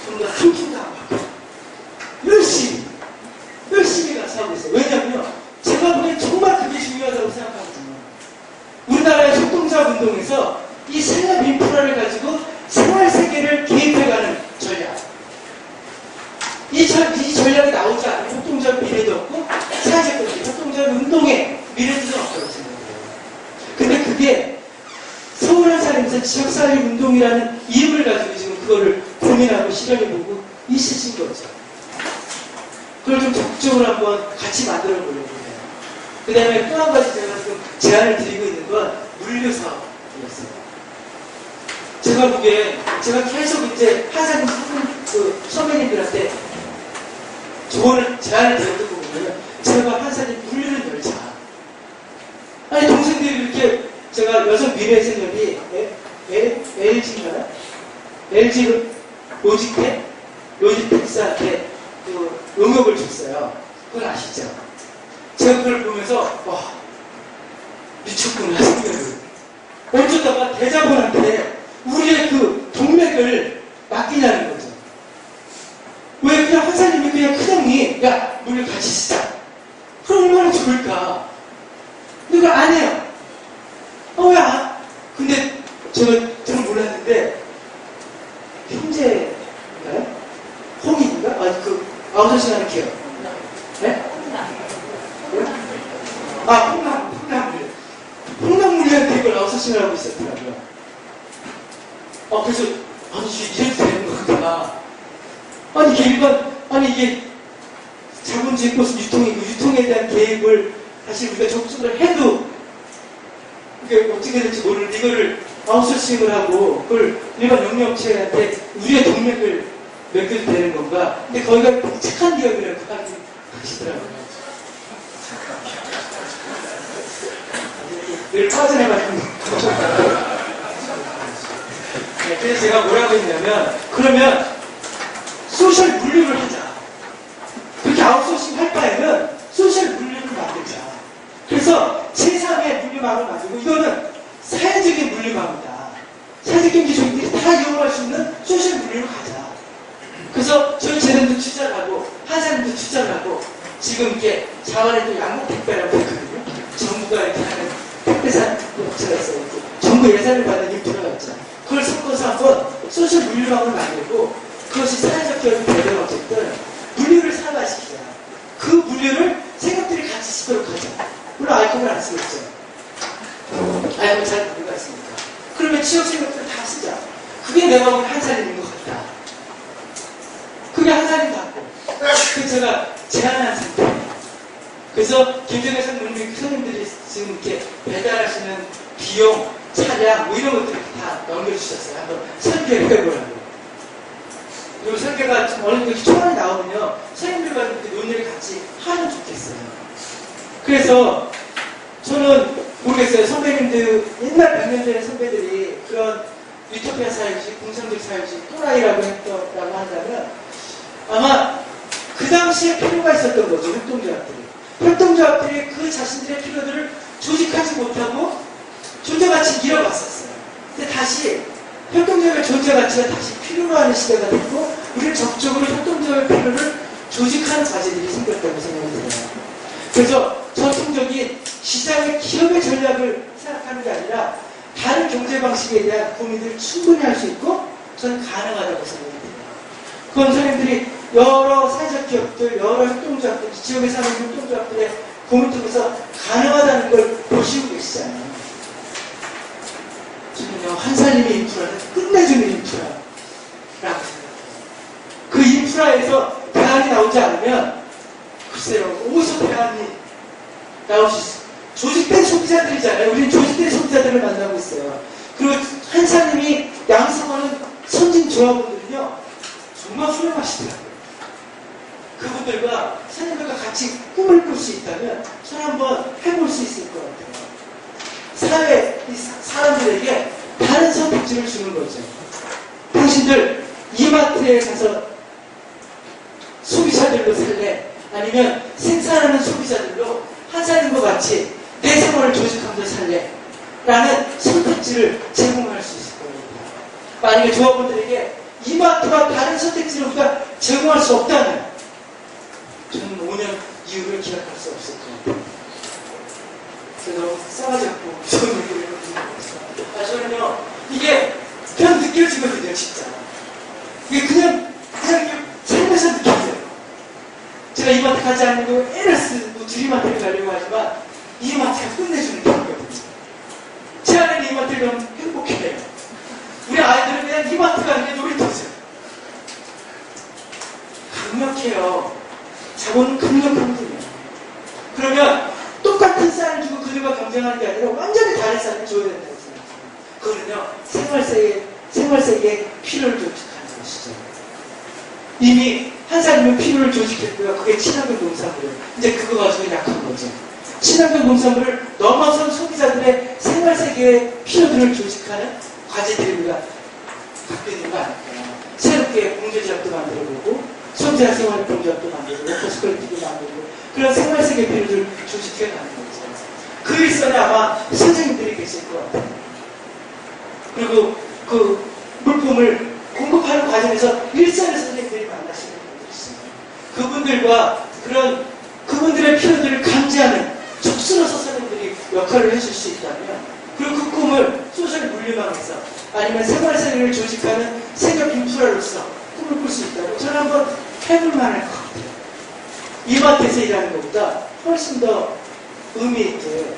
좀 더 한 푼도 안 받고 열심히 가서 하고 있어요. 왜냐면요, 제가 보기엔 정말 그게 중요하다고 생각하거든요. 우리나라의 협동조합 운동에서 이 생활 인프라를 가지고 생활 세계를 개입해가는 전략. 이 전략이 나오지 않으면 협동조합 미래도 없고 사회적 협동조합 운동의 미래도 없다고 생각해요. 근데 그게 서울 한살림에서 지역살림 운동이라는 이름을 가지고 지금 그거를 고민하고 실현해보고 있으신 거죠. 그걸 좀 적극적으로 한번 같이 만들어 보려고 해요. 그 다음에 또 한 가지 제가 지금 제안을 드리고 있는 건 물류 사업이었어요. 제가 보기엔 제가 계속 이제 한살림 선배님들한테 조언을, 제안을 드렸던 거 보면 제가 한살림 물류는 열자. 아니, 동생들이 이렇게 제가 여성 미래생협이 LG인가요? LG 로지텍스한테 그 용역을 줬어요. 그건 아시죠? 제가 그걸 보면서 와, 미쳤구나 생각을. 어쩌다가 대자본한테 우리의 그 동맥을 맡기냐는 거죠. 왜 그냥 한살림이 그냥 큰형이 야, 우리 같이 쓰자. 그럼 얼마나 좋을까? 근데 그걸 안 해요. 왜 안? 근데 저는 몰랐는데 형제인가요? 홍인가? 아니 그 아우서싱 하는 기억. 네? 홍남물이한테 이걸 아우서싱을 하고 있었더라고요. 그래서 이래도 되는 거구나. 이게 자본주의 코스 유통이고 유통에 대한 계획을 사실 우리가 적극적으로 해도 그게 어떻게 될지 모르는데 이거를 아웃소싱을 하고 그걸 일반 영리업체한테 우리의 동맥을 맡겨도 되는 건가? 근데 거기가 착한 기업이라고 하시더라고요. 늘 빠져나가는 거. 그래서 제가 뭐라고 했냐면, 그러면 소셜 물류를 하자. 그렇게 아웃소싱 할 바에는 소셜 물류를 만들자. 그래서 제3의 물류망을 만들고, 이거는 사회적인 물류망이다. 사회적 경제 조직들이 다 이용할 수 있는 소셜 물류를 가자. 그래서 저희 재단도 투자를 하고, 한사람도 투자를 하고, 지금 이렇게 자원의 또 양국 택배라고 했거든요. 정부가 이렇게 하는 택배산 업체가 있어요. 정부 예산을 받는 인프라가 있잖아요. 그걸 섞어서 한번 소셜 물류망을 만들고, 그것이 사회적 기업이 되든 어쨌든 물류를 산화시키자. 그 물류를 생각들이 같이 쓰도록 하자. 물론 아이콘을 안 쓰겠죠. 아이콘 잘 물류가 있으니까. 그러면 취업 생각들을 다 쓰자. 그게 내가 보기엔 한살림인 것 같다. 그게 한살림 같고. 그래서 제가 제안한 상태예요. 그래서 김정혜 선생님들이 지금 이렇게 배달하시는 비용, 차량, 뭐 이런 것들을 다 넘겨주셨어요. 한번 설계를 해보라고. 그리고 설계가 어느 정도 초안이 나오면요, 선생님들과 이렇게 논의를 같이 하면 좋겠어요. 그래서 저는 모르겠어요. 선배님들, 옛날 100년 전의 선배들이 그런 유토피아 사회주의, 공산주의 사회주의, 또라이라고 했다고 한다면 아마 그 당시에 필요가 있었던 거죠. 협동조합들이. 협동조합들이 그 자신들의 필요들을 조직하지 못하고 존재가치 잃어갔었어요. 근데 다시 협동조합의 존재가치가 다시 필요로 하는 시대가 됐고, 우리는 적극적으로 협동조합의 필요를 조직하는 과제들이 생겼다고 생각이 들어요. 그래서 전통적인 시장의 기업의 전략을 생각하는 게 아니라 다른 경제 방식에 대한 고민들을 충분히 할 수 있고 저는 가능하다고 생각이 들어요. 그건 선생님들이 여러 사회적 기업들, 여러 협동조합들, 지역에 사는 협동조합들의 고민 통해서 가능하다는 걸 보시고 계시잖아요. 저는요, 한살림의 인프라는 끝내주는 인프라라고 생각해요. 그 인프라에서 조직된 소비자들이잖아요. 우리는 조직된 소비자들을 만나고 있어요. 그리고 한사님이 양성하는 선진 조합원들은요, 정말 훌륭하시더라고요. 그분들과 사장님과 같이 꿈을 꿀 수 있다면 저는 한번 해볼 수 있을 것 같아요. 사회, 사람들에게 다른 선택지를 주는 거죠. 당신들 이마트에 가서 소비자들로 살래? 아니면 생산하는 소비자들로 한사님과 같이 내 생활을 조직하면서 살래? 라는 선택지를 제공할 수 있을 겁니다. 만약에 조합원들에게 이마트와 다른 선택지를 우리가 제공할 수 없다면 저는 5년 이후를 기약할 수 없을 것 같아요. 그래서 너무 싸가지 없고 무서운 얘기를 해서 저는요, 이게 그냥 느껴지거든요, 진짜. 이게 그냥 이렇게 살면서 느껴져요. 제가 이마트 가지 않고 애를 쓰고 주리마트를 가려고 하지만 이마트가 끝내주는 게 있거든요. 제 안에는 이마트를 너무 행복해요. 우리 아이들은 그냥 이마트 가는 게 놀이터죠. 강력해요. 자본은 강력한 분이에요. 그러면 똑같은 쌀을 주고 그들과 경쟁하는 게 아니라 완전히 다른 쌀을 줘야 된다고 생각해요. 그거는요, 생활세계의 필요를 조직하는 것이죠. 이미 한사님은 필요를 조직했고요. 그게 친환경 농산물이에요. 이제 그거 가지고 약한 거죠. 친환경 농산물을 넘어선 소비자들의 생활세계의 필요들을 조직하는 과제들이 우리가 갖고 있는 거 아닐까요? 새롭게 공제제약도 만들어보고 소비자 생활 공제제약도 만들고 워커스컬리티도 만들고 그런 생활세계 필요들을 조직해 가는 거죠. 그 일선에 아마 선생님들이 계실 것 같아요. 그리고 그 물품을 공급하는 과정에서 일선의 선생님들이 만나시는 분들이 있어요. 그분들과 그분들의 필요들을 감지하는 촉수로서 선생님들이 역할을 해줄 수 있다면, 그리고 그 꿈을 소셜 물리망에서 아니면 생활세계를 조직하는 세력 인프라로서 꿈을 꿀 수 있다면 저는 한번 해볼 만할 것 같아요. 이마트에서 일하는 것보다 훨씬 더 의미 있게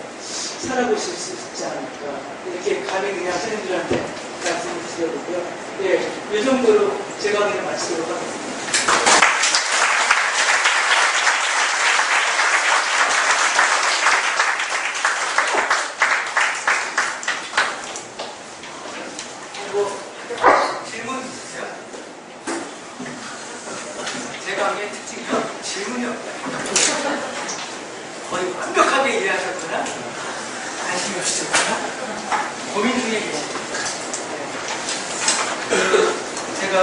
살아보실 수 있지 않을까, 이렇게 감히 그냥 선생님들한테 말씀을 드려보고요. 예, 이 정도로 제가 그냥 마치도록 하겠습니다. 질문 있으세요? 제가 하기엔 특징이요, 질문이 없어요. 거의 완벽하게 이해하셨거나 관심이 없으셨거나 고민 중에 계십니다. 제가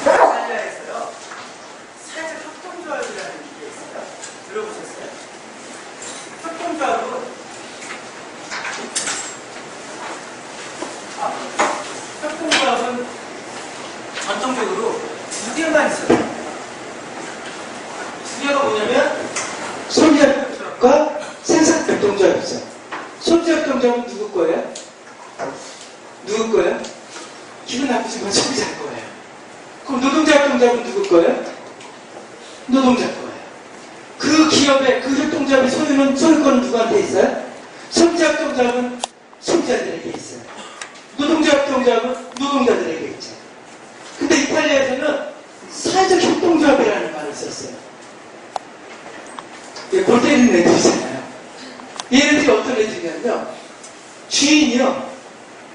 이탈리아에서요, 사회적 협동조합이라는 게 있어요. 들어보셨어요? 협동조합은 협동조합은 전통적으로 두 개만 있어요. 두 개가 뭐냐면 소비자협동조합과 생산협동조합이죠. 소비자협동조합은 누구 거예요? 누구 거예요? 기분 나쁘지만 소비자 거예요. 그럼 노동자협동조합은 누구 거예요? 노동자 거예요. 그 기업의 그 협동조합의 소유권은 누구한테 있어요? 소비자협동조합은 소비자들에게 있어요. 노동자협동조합은 노동자들에게 있죠. 근데 이탈리아에서는 사회적 협동조합이라는 말을 썼어요. 골 때리는 애들이잖아요. 얘네들이 어떤 애들이냐면요, 주인이요,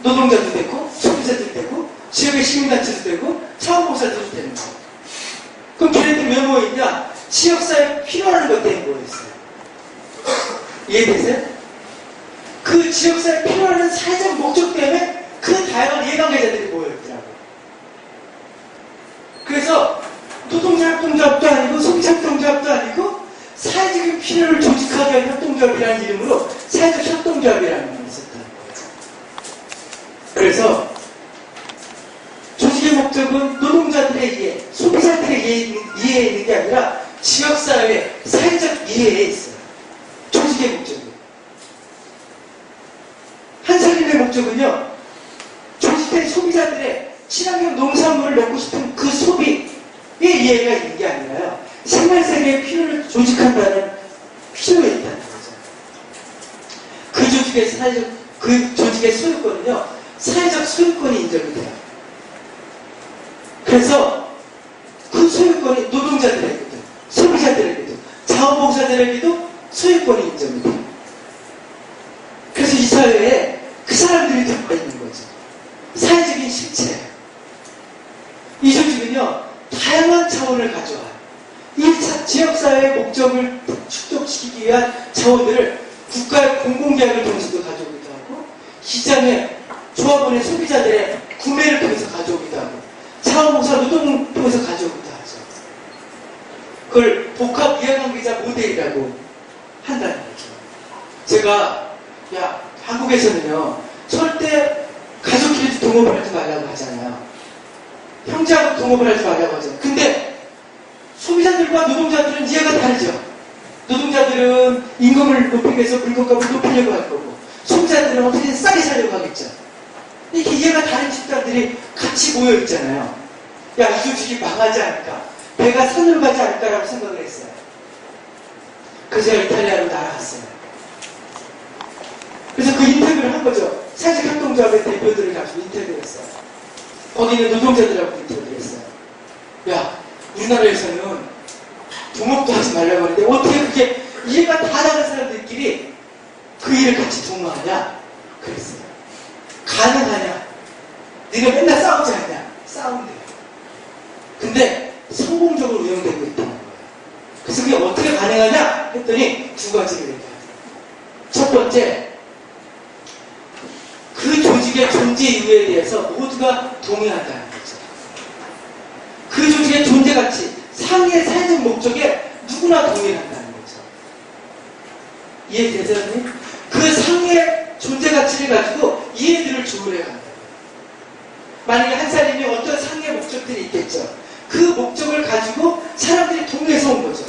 노동자도 되고 소비자도 되고 지역의 시민단체도 되고 자원봉사자도 되는 거예요. 그럼 걔네들 왜 모여있냐? 지역사회에 필요한 것 때문에 모여있어요. 이해되세요? 그 지역사회에 필요한 사회적 목적 때문에 그 다양한 이해관계자들이 모여있더라고요. 그래서 노동자협동조합도 아니고 소비자협동조합도 아니고 사회적인 필요를 조직하기 위한 협동조합이라는 이름으로 사회적 협동조합이라는 말을 썼다는 거예요. 그래서 조직의 목적은 노동자들의 이해, 소비자들의 이해에 있는 게 아니라 지역사회의 사회적 이해에 있어요. 조직의 목적은. 한사림의 목적은요, 조직된 소비자들의 친환경 농산물을 먹고 싶은 그 소비의 이해가 있는 게 아니라요, 생활세계의 필요를 조직한다는 필요가 있다는 거죠. 그 조직의 소유권은요, 사회적 소유권이 인정이 돼요. 그래서 그 소유권이 노동자들에게도, 소비자들에게도, 자원봉사자에게도 소유권이 인정돼요. 그래서 이 사회에 그 사람들이 들어가 있는 거죠. 사회적인 실체예요. 이 조직은요, 다양한 차원을 가져와요. 이 지역사회의 목적을 축적시키기 위한 자원들을 국가의 공공계약을 통해서도 가져오기도 하고, 시장의 조합원의 소비자들의 구매를 통해서 가져오기도 하고, 자원봉사 노동을 통해서 가져오기도 하죠. 그걸 복합 이해관계자 모델이라고 한다는 거죠. 제가, 한국에서는요, 절대 가족끼리 동업을 하지 말라고 하잖아요. 형제하고 동업을 하지 말라고 하잖아요. 근데 소비자들과 노동자들은 이해가 다르죠. 노동자들은 임금을 높이기 위해서 물건값을 높이려고 할 거고, 소비자들은 어떻게든 싸게 살려고 하겠죠. 이렇게 이해가 다른 집단들이 같이 모여 있잖아요. 야, 이 조직이 망하지 않을까? 배가 산으로 가지 않을까라고 생각을 했어요. 그래서 제가 이탈리아로 날아갔어요. 그래서 그 인터뷰를 한 거죠. 사직협동조합의 대표들을 가지고 인터뷰를 했어요. 거기 있는 노동자들하고 인터뷰를 했어요. 야, 우리나라에서는 동업도 하지 말라고 하는데 어떻게 그게 이해가 다 다른 사람들끼리 그 일을 같이 동업하냐? 그랬어요. 가능하냐? 네가 맨날 싸우지 않냐? 싸운대요. 근데 성공적으로 운영되고 있다는 거예요. 그래서 그게 어떻게 가능하냐? 했더니 두 가지를 얘기해요. 첫 번째, 그 조직의 존재 이유에 대해서 모두가 동의한다는 거죠. 그 조직의 존재 가치, 상의 사회적 목적에 누구나 동의한다는 거죠. 이해되세요? 그 상의 존재 가치를 가지고 이해들을 조율해 간다. 만약에 한 사람이 어떤 상의 목적들이 있겠죠. 그 목적을 가지고 사람들이 동의해서 온 거죠.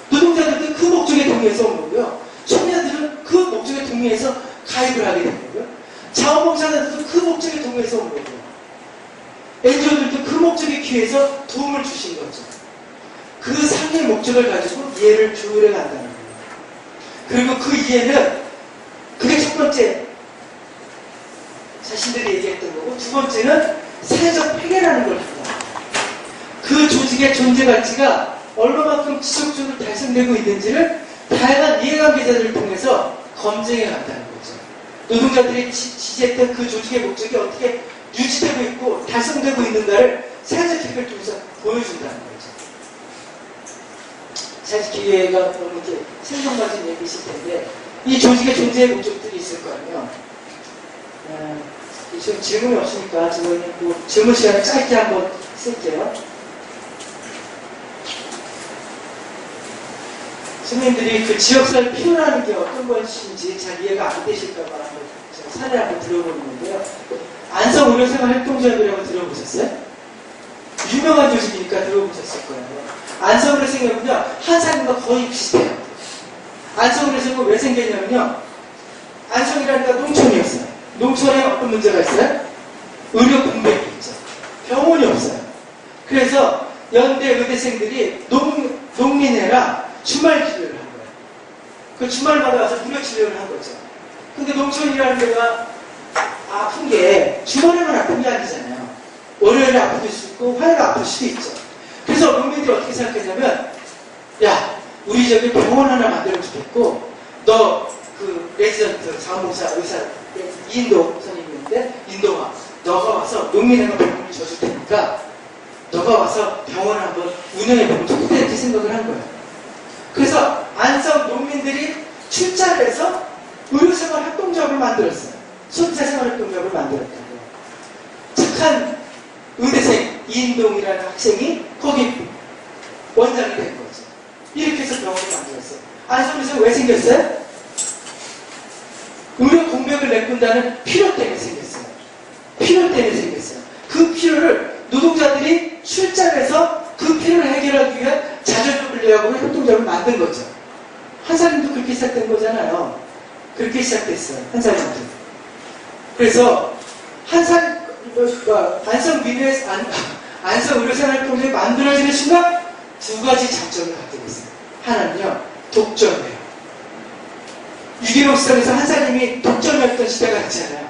노동자들도 그 목적에 동의해서 온 거고요. 소비자들은 그 목적에 동의해서 가입을 하게 된 거고요. 자원봉사자들도 그 목적에 동의해서 온 거고요. NGO들도 그 목적에 기해서 도움을 주신 거죠. 그 상의 목적을 가지고 이해를 조율해 간다는 거예요. 그리고 그 이해는, 그게 첫 번째 자신들이 얘기했던 거고, 두 번째는 사회적 폐해라는 걸 한다. 그 조직의 존재 가치가 얼마만큼 지속적으로 달성되고 있는지를 다양한 이해관계자들을 통해서 검증해 간다는 거죠. 노동자들이 지지했던 그 조직의 목적이 어떻게 유지되고 있고 달성되고 있는가를 사회적 기회를 통해서 보여준다는 거죠. 사회적 기회가 너무 이렇게 생성가진 얘기이실 텐데, 이 조직의 존재의 목적들이 있을 거 아니에요. 지금 질문이 없으니까 지금 뭐 질문 시간을 짧게 한번 쓸게요. 선생님들이 그 지역사회를 표현하는 게 어떤 것인지 잘 이해가 안 되실까봐 제가 사례를 한번 들어보는데요. 안성의료생활협동조합이라고 들어보셨어요? 유명한 조직이니까 들어보셨을 거예요. 안성의료생활은요, 한산과 거의 비슷해요. 안성의료생활은 왜 생겼냐면요, 안성이라니까 농촌이었어요. 농촌에 어떤 문제가 있어요? 의료 공백이 있죠. 병원이 없어요. 그래서 연대 의대생들이 농민회랑 주말 진료를 한 거예요. 그 주말마다 와서 무료 진료를 한 거죠. 근데 농촌이라는 데가 아픈 게 주말에만 아픈 게 아니잖아요. 월요일에 아플 수 있고 화요일에 아플 수도 있죠. 그래서 농민들이 어떻게 생각했냐면, 야, 우리 저기 병원 하나 만들면 좋겠고, 너 그 레지던트 자원봉사 의사 이인도 선생님인데, 인도가 너가 와서 농민회가 병원을 져줄 테니까 너가 와서 병원을 한번 운영해보면 좋겠다, 이렇게 생각을 한 거예요. 그래서 안성 농민들이 출자를 해서 의료생활협동조합을 만들었어요. 소비자생활협동조합을 만들었다고요. 착한 의대생 이인동이라는 학생이 거기 원장이 된 거죠. 이렇게 해서 병원을 만들었어요. 안성에서 왜 생겼어요? 의료 공백을 메꾼다는 필요 때문에 생겼어요. 필요 때문에 생겼어요. 그 필요를 노동자들이 출자를 해서 그 필요를 해결하기 위한 자존심을 내하고 협동조합을 만든 거죠. 한사람도 그렇게 시작된 거잖아요. 그렇게 시작됐어요. 한사람도. 그래서 안성 의료생활협동조합이 만들어지는 순간 두 가지 장점을 갖게 됐어요. 하나는요, 독점이에요. 6.15 시점에서 한사님이 독점이었던 시대가 있잖아요.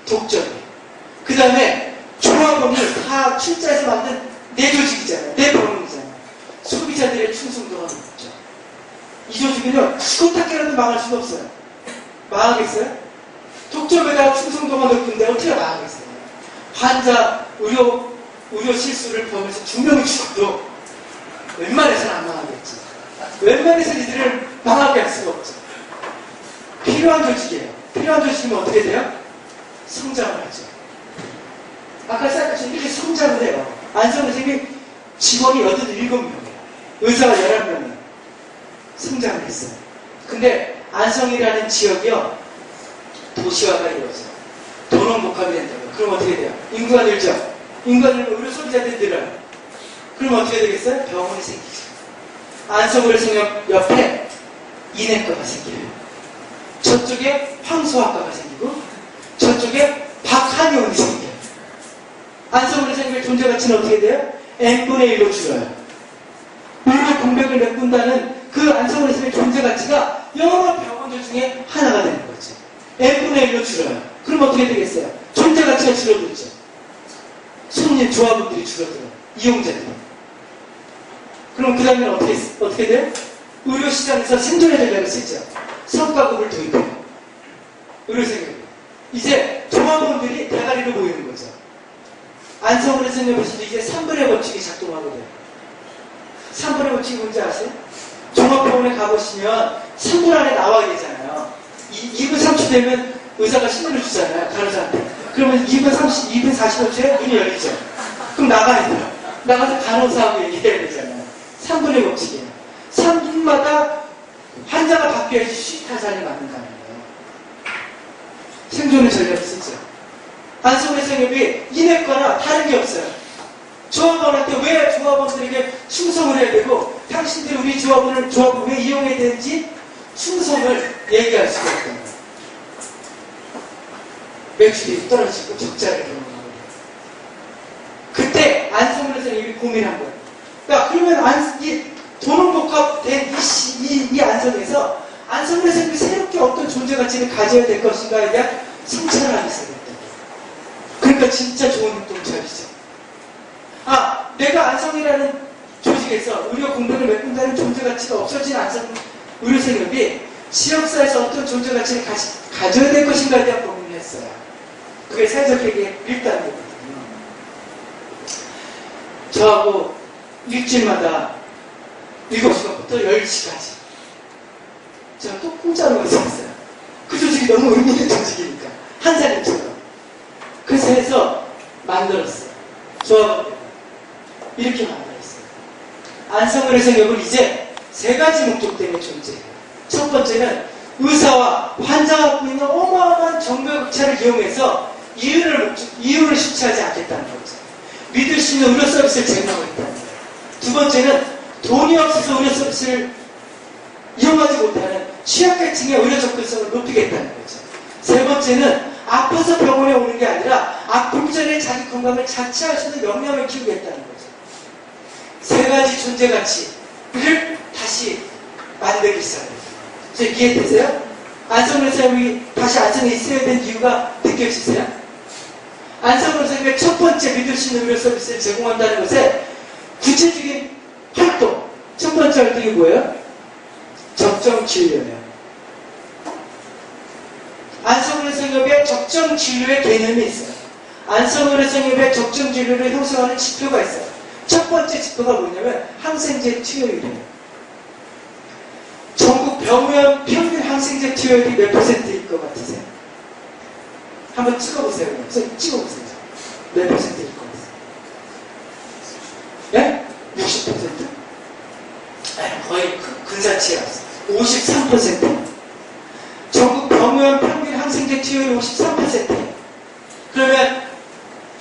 독점이에요. 그 다음에 조합원이 다 출자해서 만든 내 조직이잖아요. 내 병원이잖아요. 소비자들의 충성도가 높죠. 이 조직은요, 지고탁해라도 망할 수가 없어요. 망하겠어요? 독점에다가 충성도가 높은데 어떻게 망하겠어요? 환자, 의료 실수를 범해서 2명이 죽어도 웬만해서는 안 망하겠지. 웬만해서 이들을 망하게 할 수가 없죠. 필요한 조직이에요. 필요한 조직이면 어떻게 돼요? 성장을 하죠. 아까 생각하신 이렇게 성장을 해요. 안성의생이 직원이 87명이에요. 의사가 11명이에요. 성장을 했어요. 근데 안성이라는 지역이요, 도시화가 이루어져요. 도농복합이 된다고요. 그럼 어떻게 돼요? 인구가 늘죠. 인구가 늘면 의료 소비자들이 늘어요. 그럼 어떻게 되겠어요? 병원이 생기죠. 안성의료생역 옆에 인해과가 생겨요. 저쪽에 황소학과가 생기고 저쪽에 박한의원이 생겨요. 안성의료생역의 존재 가치는 어떻게 돼요? n분의 1로 줄어요. 의료 공백을 메꾼다는 그 안성의료생역의 존재 가치가 여러 병원들 중에 하나가 되는 거죠. n분의 1로 줄어요. 그럼 어떻게 되겠어요? 존재 가치가 줄어들죠. 손님, 조합원들이 줄어들어요. 이용자들이. 그럼 그 다음에 어떻게 돼요? 의료시장에서 생존의 전략을 쓰죠. 성과급을 도입해요. 의료생각. 이제 조합원들이 대가리로 모이는 거죠. 안성의료생각에서도 이제 3분의 법칙이 작동하거든요. 3분의 법칙이 뭔지 아세요? 종합병원에 가보시면 3분 안에 나와야 되잖아요. 2분 30초 되면 의사가 신문을 주잖아요. 간호사한테. 그러면 2분 45초에 문이 열리죠. 그럼 나가야 돼요. 나가서 간호사하고 얘기해야 되잖아요. 3분의 법칙이에요. 3분마다 환자가 바뀌어야지 쉬타산이 맞는다는 거예요. 생존의 전략을 쓰죠. 안성의료생협이 인해과나 다른 게 없어요. 조합원한테 왜 조합원들에게 충성을 해야 되고 당신들이 우리 조합원을 왜 이용해야 되는지 충성을 얘기할 수가 없다는 거예요. 매출이 떨어지고 적자를 경험하고 그때 안성의료생협이 고민한 거예요. 그러니까 그러면 이 도농복합된 이 안성에서 안성의료생협이 새롭게 어떤 존재 가치를 가져야 될 것인가에 대한 성찰을 하기 시작했다. 그러니까 진짜 좋은 활동차이죠. 내가 안성이라는 조직에서 의료 공백을 메꾼다는 존재 가치가 없어진 안성의료생협이 지역사회에서 어떤 존재 가치를 가져야 될 것인가에 대한 고민을 했어요. 그게 사회적 회계의 1단계거든요. 저하고 일주일마다 7시간부터 10시까지 제가 또 공짜로 갔었어요. 그 조직이 너무 의미 있는 조직이니까. 한사님처럼. 그래서 해서 만들었어요. 조합원들. 이렇게 만들었어요. 안성의료생협은 이제 3가지 목적 때문에 존재해요. 첫 번째는 의사와 환자가 갖고 있는 어마어마한 정보격차를 이용해서 이윤을 실추하지 않겠다는 거죠. 믿을 수 있는 의료 서비스를 제공하겠다는 거예요. 두 번째는 돈이 없어서 의료 서비스를 이용하지 못하는 취약계층의 의료 접근성을 높이겠다는 거죠. 세 번째는 아파서 병원에 오는 게 아니라 아프기 전에 자기 건강을 자취할 수 있는 역량을 키우겠다는 거죠. 3가지 존재 가치를 다시 만들기 시작합니다. 이해되세요? 안성의료생협이 다시 안성에 있어야 되는 이유가 느껴지세요? 안성의료생협의 첫 번째 믿을 수 있는 의료 서비스를 제공한다는 것에 구체적인 활동, 첫 번째 활동이 뭐예요? 적정진료예요. 안성의료생협의 적정진료의 개념이 있어요. 안성의료생협의 적정진료를 형성하는 지표가 있어요. 첫 번째 지표가 뭐냐면 항생제 투여율이에요. 전국 병원 평균 항생제 투여율이 몇 %일 것 같으세요? 한번 찍어보세요. 찍어보세요. 몇 %일 것 같으세요? 예? 60%? 거의 근사치가 없어요. 53%. 전국 병원 평균 항생제 투여율이 53%예요. 그러면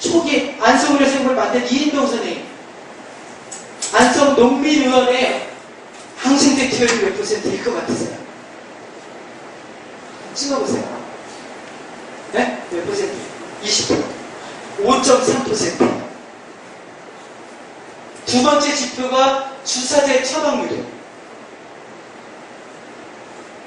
초기 안성의료생협을 만든 이인동 선생님, 안성 농민의원의 항생제 투여율이 몇 %일 것 같으세요? 찍어보세요. 네? 몇 %? 20%. 5.3%. 두 번째 지표가 주사제 처방률이에요.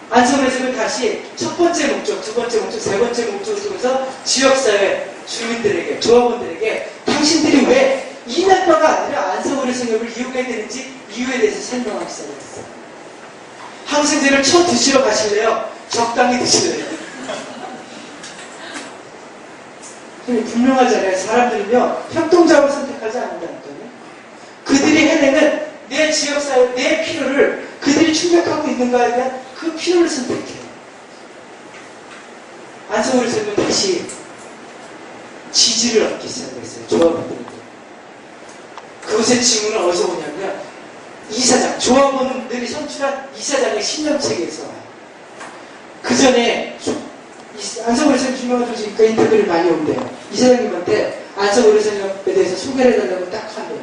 안성의료생협은 다시 첫 번째 목적, 두 번째 목적, 세 번째 목적을 통해서 지역사회 주민들에게, 조합원들에게 당신들이 왜 인해과가 아니라 안성의료생협을 이용해야 되는지 이유에 대해서 설명하기 시작했어요. 항생제를 쳐 드시러 가실래요? 적당히 드시래요. 분명하잖아요. 사람들은요, 협동작업을 선택하지 않는다니까요. 그들이 해내는 내 지역사회, 내 필요를 그들이 충족하고 있는가에 대한 그 필요를 선택해요. 안성우리 선생님은 다시 지지를 얻기 시작했어요. 조합원들에게. 그것의 징후는 어디서 오냐면 이사장, 조합원들이 선출한 이사장의 신념체계에서 와요. 그 전에 안성우리 선생님 유명한 조직이니까 인터뷰를 많이 온대요. 이사장님한테 안성우리 선생님에 대해서 소개를 해달라고 딱 한대요.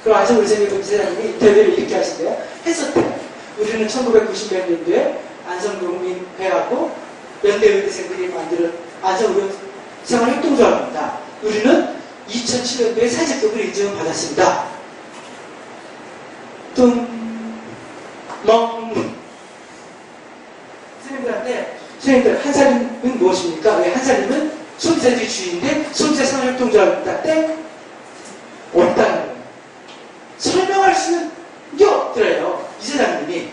그럼 안성우리 선생님 이사장님이 인터뷰를 이렇게 하신대요. 했었대요. 우리는 1990몇 년도에 안성농민회하고 연대의대생들이 만드는 안성우리 생활협동조합입니다. 우리는 2007년도에 사직급을 인정을 받았습니다. 선생님들, 한살림은 무엇입니까? 왜 한살림은 소비자들이 주인인데 소비자 생활협동조합입니다. 땡? 없다는 거예요. 설명할 수는 게 없더래요. 이사장님이.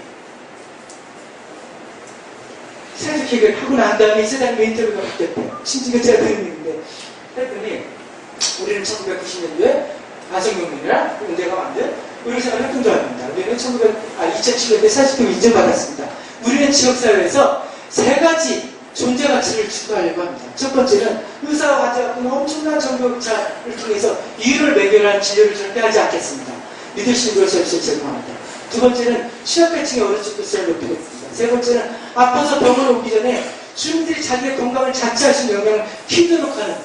사회적 계획을 하고 난 다음에 이사장님의 인터뷰가 바뀌었대요. 심지어 제가 들은 얘기인데 했더니 우리는 1990년도에 안성농민이랑 연대가 만든 의료생활협동조합입니다. 우리는 2007년도에 사직급을 인정받았습니다. 우리는 지역사회에서 세 가지 존재 가치를 추구하려고 합니다. 첫 번째는 의사와 환자가 그 엄청난 정보차를 통해서 이유를 매겨라는 진료를 절대 하지 않겠습니다. 믿으시는 것을 제공합니다. 두 번째는 취약계층의 어려서부터 높이겠습니다. 세 번째는 아파서 병원 오기 전에 주민들이 자기의 건강을 자체할 수 있는 영향을 키우도록 하는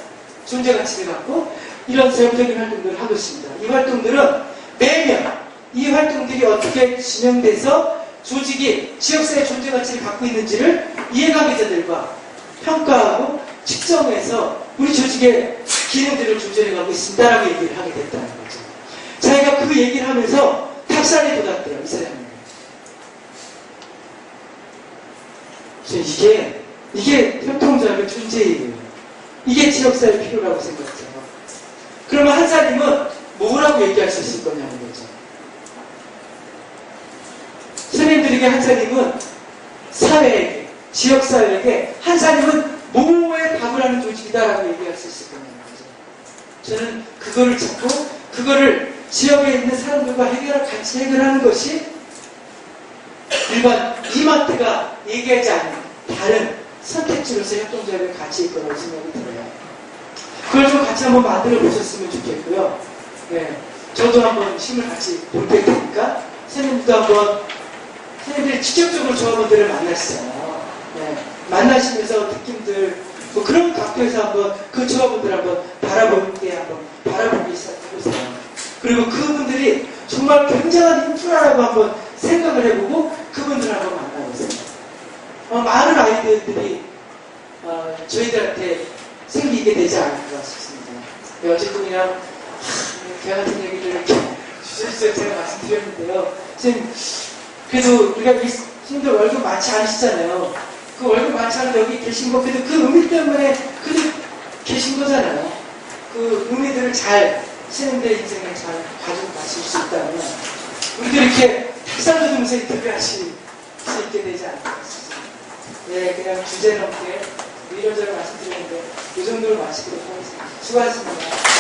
존재 가치를 갖고 이런 세부적인 활동들을 하고 있습니다. 이 활동들은 매년 이 활동들이 어떻게 진행돼서 조직이 지역사회 존재 가치를 갖고 있는지를 이해관계자들과 평가하고 측정해서 우리 조직의 기능들을 조절해가고 있습니다라고 얘기를 하게 됐다는 거죠. 자기가 그 얘기를 하면서 탑산에 돋았대요, 이 사람이. 이게 협동조합의 존재예요. 이게 지역사회 필요라고 생각해요. 그러면 한사님은 뭐라고 얘기할 수 있을 거냐는 거죠. 선생님들에게 한사님은 사회에게, 지역사회에게 한사님은 모모의 답을 하는 조직이다라고 얘기할 수 있을 거냐는 거죠. 저는 그거를 찾고 그거를 지역에 있는 사람들과 같이 해결하는 것이 일반 이마트가 얘기하지 않는 다른 선택지로서 협동조합의 가치일 거라고 생각이 들어요. 그걸 좀 같이 한번 만들어 보셨으면 좋겠고요. 네, 저도 한번 힘을 같이 보탤 테니까 선생님도 한번 선생님들이 직접적으로 조합원들을 만났어요. 네, 만나시면서 느낌들 뭐 그런 각도에서 한번 그 조합원들 한번 바라보기 시작해보세요. 그리고 그분들이 정말 굉장한 인프라라고 한번 생각을 해보고 그분들을 한번 만나보세요. 많은 아이들이 저희들한테 생기게 되지 않을까 싶습니다. 네, 어쨌든 그냥 개 같은 얘기를 이렇게 주저주저 제가 말씀드렸는데요. 선생님, 그래도 우리가 선생님들 월급 많지 않으시잖아요. 그 월급 많지 않은 여기 계신 거 그래도 그 의미 때문에 그래도 계신 거잖아요. 그 의미들을 잘 선생님들의 인생을 잘 가지고 가실 수 있다면 우리도 이렇게 탁상 돋으면서 인터뷰하실 수 있게 되지 않을까 싶습니다. 네, 그냥 주제 넘게 이런저런 말씀드렸는데 이 정도로 마치도록 하겠습니다. 수고하셨습니다.